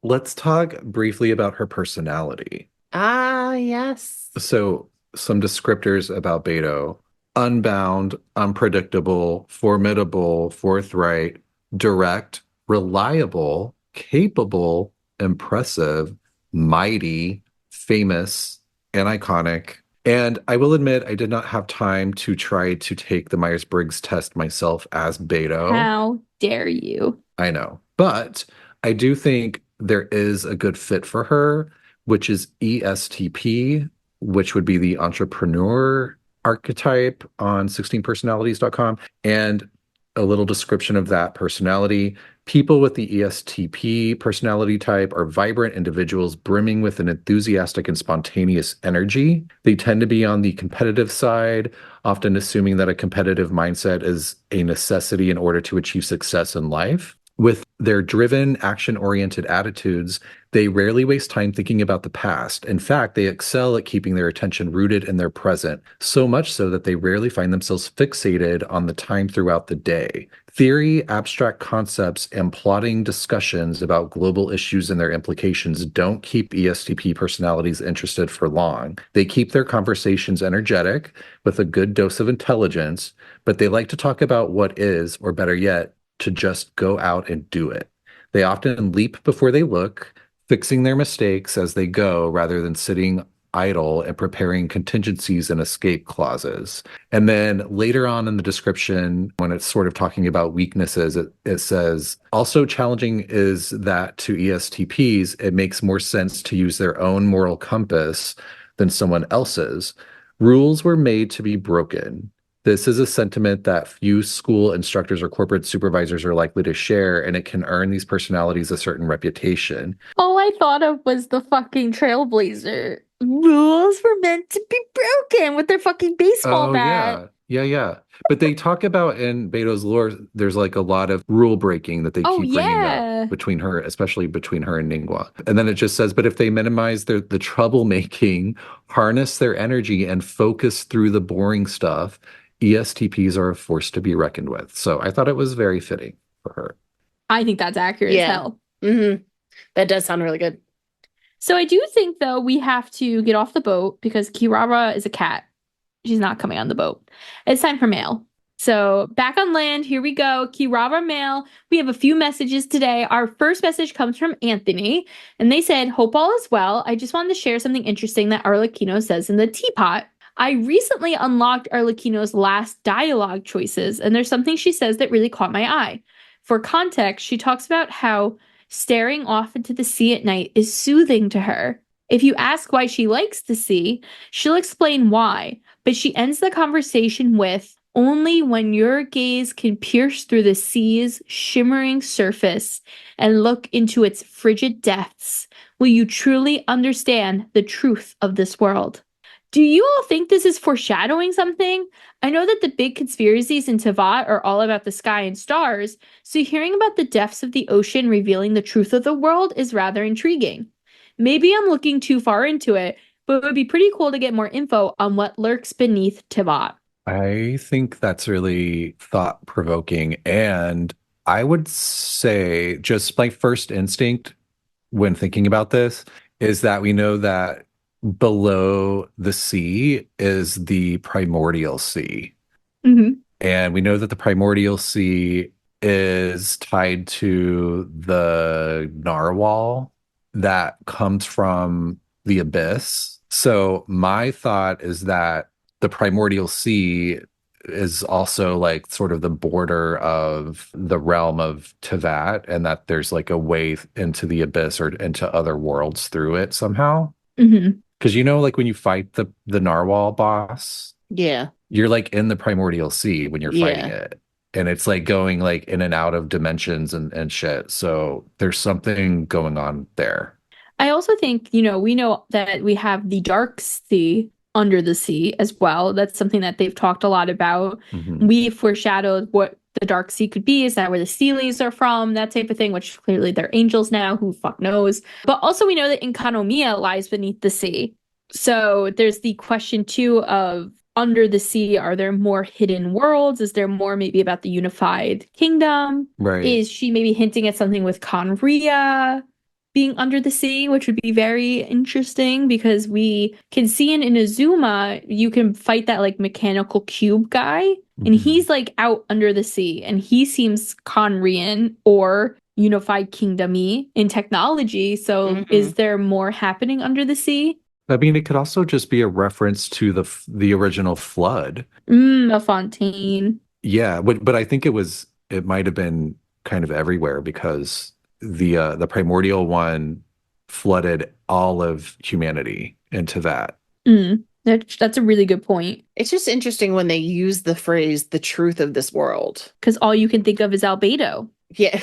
Let's talk briefly about her personality. Ah, yes. So some descriptors about Beidou: unbound, unpredictable, formidable, forthright, direct, reliable, capable, impressive, mighty, famous, and iconic. And I will admit, I did not have time to try to take the Myers-Briggs test myself as Beidou. How dare you? I know. But I do think there is a good fit for her, which is ESTP, which would be the entrepreneur archetype on 16personalities.com. And a little description of that personality. People with the ESTP personality type are vibrant individuals brimming with an enthusiastic and spontaneous energy. They tend to be on the competitive side, often assuming that a competitive mindset is a necessity in order to achieve success in life. With their driven, action-oriented attitudes, they rarely waste time thinking about the past. In fact, they excel at keeping their attention rooted in their present, so much so that they rarely find themselves fixated on the time throughout the day. Theory, abstract concepts, and plotting discussions about global issues and their implications don't keep ESTP personalities interested for long. They keep their conversations energetic with a good dose of intelligence, but they like to talk about what is, or better yet, to just go out and do it. They often leap before they look, fixing their mistakes as they go rather than sitting idle and preparing contingencies and escape clauses. And then later on in the description, when it's sort of talking about weaknesses, it says, also challenging is that to ESTPs, it makes more sense to use their own moral compass than someone else's. Rules were made to be broken. This is a sentiment that few school instructors or corporate supervisors are likely to share, and it can earn these personalities a certain reputation. All I thought of was the fucking Trailblazer. Rules were meant to be broken with their fucking baseball bat. Yeah. But they talk about in Beidou's lore, there's like a lot of rule breaking that they keep bringing up between her, especially between her and Ningguang. And then it just says, but if they minimize the troublemaking, harness their energy, and focus through the boring stuff, ESTPs are a force to be reckoned with. So I thought it was very fitting for her. I think that's accurate as hell. Mm-hmm. That does sound really good. So I do think, though, we have to get off the boat because Kirara is a cat. She's not coming on the boat. It's time for mail. So back on land, here we go. Kirara mail. We have a few messages today. Our first message comes from Anthony, and they said, "Hope all is well. I just wanted to share something interesting that Arlecchino says in the teapot. I recently unlocked Arlecchino's last dialogue choices, and there's something she says that really caught my eye. For context, she talks about how staring off into the sea at night is soothing to her. If you ask why she likes the sea, she'll explain why, but she ends the conversation with, 'Only when your gaze can pierce through the sea's shimmering surface and look into its frigid depths will you truly understand the truth of this world.' Do you all think this is foreshadowing something? I know that the big conspiracies in Teyvat are all about the sky and stars, so hearing about the depths of the ocean revealing the truth of the world is rather intriguing. Maybe I'm looking too far into it, but it would be pretty cool to get more info on what lurks beneath Teyvat." I think that's really thought-provoking. And I would say just my first instinct when thinking about this is that we know that below the sea is the primordial sea. Mm-hmm. And we know that the primordial sea is tied to the narwhal that comes from the abyss. So my thought is that the primordial sea is also like sort of the border of the realm of Teyvat, and that there's like a way into the abyss or into other worlds through it somehow. Mm-hmm. Because like when you fight the narwhal boss, Yeah. you're like in the primordial sea when you're fighting it. And it's like going like in and out of dimensions and shit. So there's something going on there. I also think, we know that we have the dark sea under the sea as well. That's something that they've talked a lot about. Mhm. We foreshadowed what the dark sea could be. Is that where the sea leaves are from? That type of thing, which clearly they're angels now. Who fuck knows? But also we know that Inkanomiya lies beneath the sea. So there's the question too of under the sea, are there more hidden worlds? Is there more maybe about the unified kingdom? Right. Is she maybe hinting at something with Conria being under the sea, which would be very interesting because we can see in Inazuma, you can fight that like mechanical cube guy, and Mhm. he's like out under the sea, and he seems Conrian or unified kingdom-y in technology. So is there more happening under the sea? I mean, it could also just be a reference to the original flood. A fontaine. Yeah, but I think it might have been kind of everywhere because the primordial one flooded all of humanity into that. That's a really good point. It's just interesting when they use the phrase "the truth of this world." Because all you can think of is Beidou. Yeah.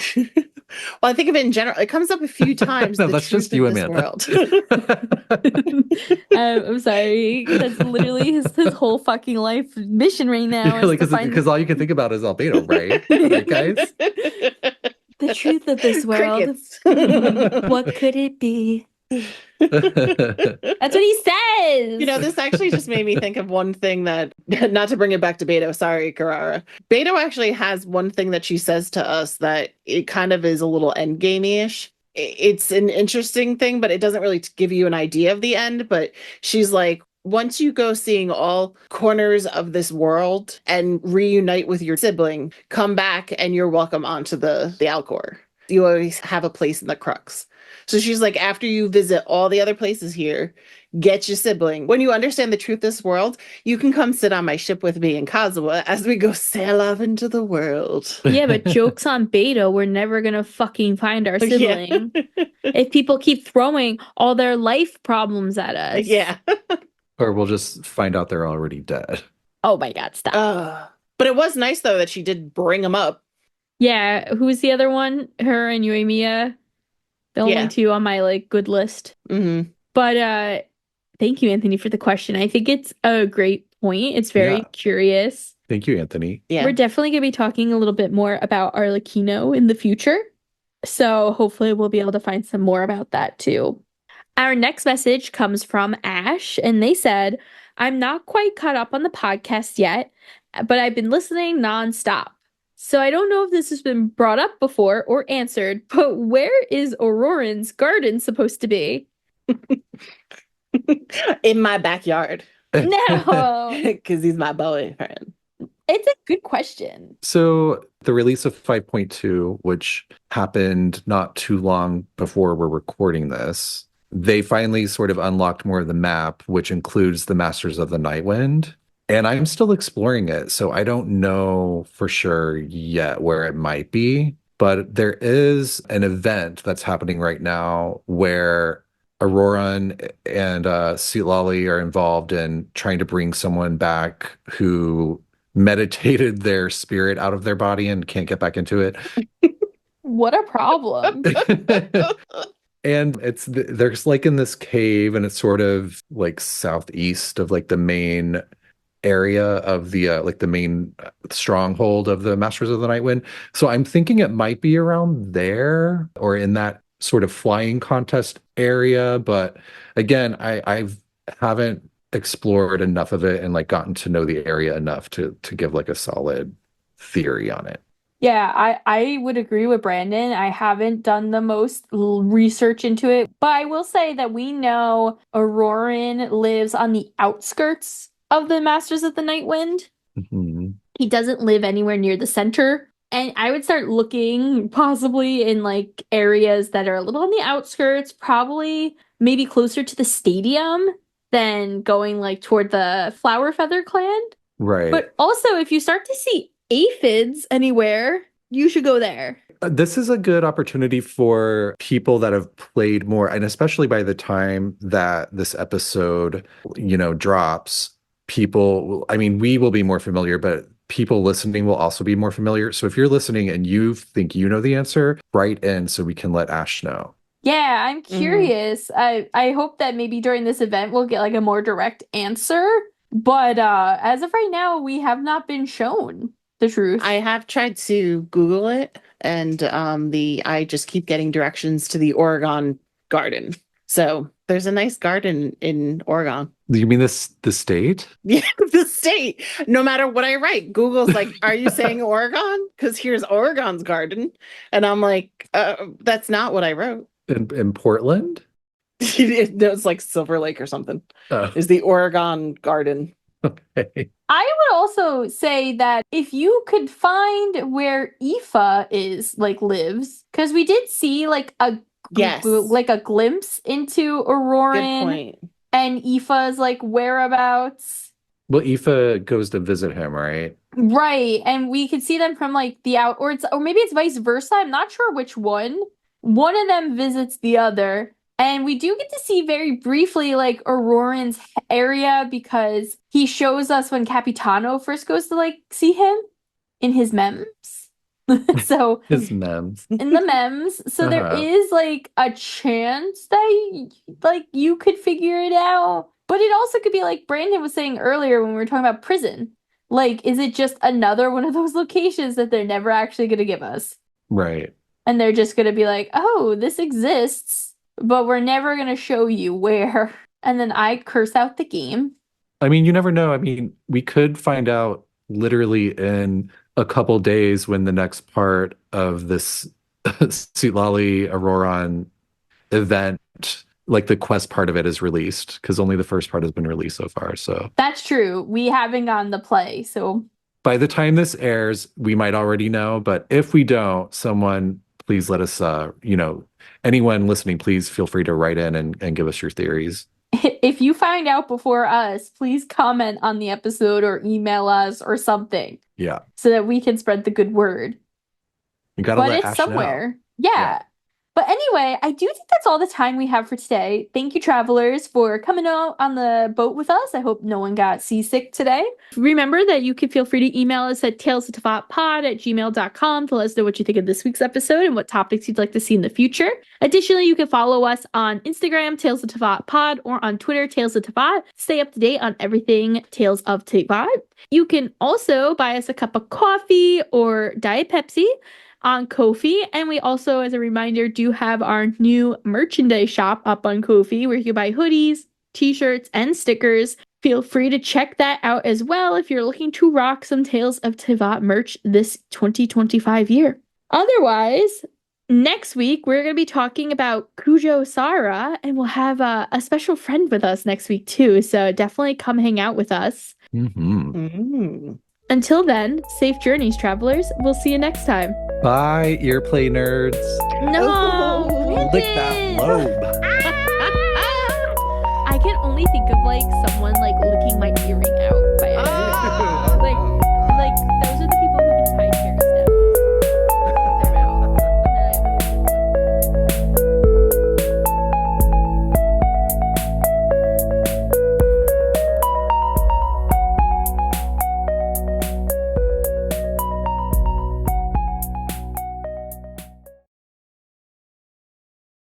Well, I think of it in general. It comes up a few times. No, the that's truth just you, of this Amanda. world. I'm sorry. That's literally his whole fucking life mission right now. Like, because all you can think about is albedo, right? Right, guys? The truth of this world. Crickets. What could it be? That's what he says. This actually just made me think of one thing that, not to bring it back to Beidou, sorry, Carrara. Beidou actually has one thing that she says to us that it kind of is a little endgame-ish. It's an interesting thing, but it doesn't really give you an idea of the end. But she's like, once you go seeing all corners of this world and reunite with your sibling, come back and you're welcome onto the Alcor. You always have a place in the Crux. So she's like, after you visit all the other places here, get your sibling. When you understand the truth of this world, you can come sit on my ship with me in Kazuha as we go sail off into the world. Yeah, but joke's on Beidou. We're never going to fucking find our sibling. Yeah. If people keep throwing all their life problems at us. Yeah. Or we'll just find out they're already dead. Oh my God, stop. But it was nice, though, that she did bring them up. Yeah. Who's the other one? Her and Yuemiya. The only two on my good list. Mm-hmm. But thank you, Anthony, for the question. I think it's a great point. It's very curious. Thank you, Anthony. Yeah. We're definitely going to be talking a little bit more about Arlecchino in the future. So hopefully we'll be able to find some more about that too. Our next message comes from Ash, and they said, "I'm not quite caught up on the podcast yet, but I've been listening nonstop. So I don't know if this has been brought up before or answered, but where is Auroran's garden supposed to be? In my backyard. No. Because he's my boyfriend. It's a good question. So the release of 5.2, which happened not too long before we're recording this, they finally sort of unlocked more of the map, which includes the Masters of the Nightwind. And I'm still exploring it, so I don't know for sure yet where it might be. But there is an event that's happening right now where Auroran and Citlali are involved in trying to bring someone back who meditated their spirit out of their body and can't get back into it. What a problem. And there's like in this cave, and it's sort of like southeast of like the main area of the like the main stronghold of the Masters of the Nightwind. So I'm thinking it might be around there or in that sort of flying contest area. But again, I haven't explored enough of it and like gotten to know the area enough to give like a solid theory on it. Yeah, I would agree with Brandon. I haven't done the most research into it, but I will say that we know Auroran lives on the outskirts of the Masters of the Nightwind. Mm-hmm. He doesn't live anywhere near the center. And I would start looking possibly in like areas that are a little on the outskirts, probably maybe closer to the stadium than going like toward the Flower Feather clan. Right. But also, if you start to see aphids anywhere, you should go there. This is a good opportunity for people that have played more, and especially by the time that this episode, drops, people, I mean, we will be more familiar, but people listening will also be more familiar. So if you're listening and you think you know the answer, write in so we can let Ash know. Yeah, I'm curious. I hope that maybe during this event we'll get like a more direct answer. But as of right now, we have not been shown the truth. I have tried to Google it, and I just keep getting directions to the Oregon garden. So there's a nice garden in Oregon. You mean the state? Yeah, the state. No matter what I write, Google's like, "Are you saying Oregon? Because here's Oregon's garden," and I'm like, "That's not what I wrote." In Portland? It's like Silver Lake or something. Is the Oregon garden. Okay. I would also say that if you could find where Aoife lives, because we did see like a glimpse into Auroran. Good point. And Aoife's like whereabouts. Well, Aoife goes to visit him, right? Right, and we could see them from like the out, or maybe it's vice versa. I'm not sure which one. One of them visits the other. And we do get to see very briefly like Auroran's area because he shows us when Capitano first goes to like see him in his memes. So his memes. In the memes. So there is like a chance that like you could figure it out. But it also could be like Brandon was saying earlier when we were talking about prison. Like, is it just another one of those locations that they're never actually going to give us? Right. And they're just going to be like, oh, this exists, but we're never going to show you where. And then I curse out the game. I mean, you never know. I mean, we could find out literally in a couple days when the next part of this Citlali Auroran event, like the quest part of it, is released, because only the first part has been released so far. So that's true. We haven't gotten the play. So by the time this airs, we might already know. But if we don't, someone please let us, anyone listening, please feel free to write in and give us your theories. If you find out before us, please comment on the episode or email us or something. Yeah. So that we can spread the good word. You gotta let Ash know. But it's somewhere. Yeah. But anyway, I do think that's all the time we have for today. Thank you, travelers, for coming out on the boat with us. I hope no one got seasick today. Remember that you can feel free to email us at talesofteyvatpod@gmail.com to let us know what you think of this week's episode and what topics you'd like to see in the future. Additionally, you can follow us on Instagram, Tales of Teyvat Pod, or on Twitter, Tales of Teyvat. Stay up to date on everything Tales of Teyvat. You can also buy us a cup of coffee or Diet Pepsi on Ko-fi, and we also, as a reminder, do have our new merchandise shop up on Ko-fi where you can buy hoodies, t-shirts, and stickers Feel free to check that out as well if you're looking to rock some Tales of Teyvat merch this 2025 year. Otherwise, next week we're going to be talking about Kujo Sara, and we'll have a special friend with us next week too. So definitely come hang out with us. Until then, safe journeys, travelers. We'll see you next time. Bye, earplay nerds. No, Lick that lobe. I can only think of like some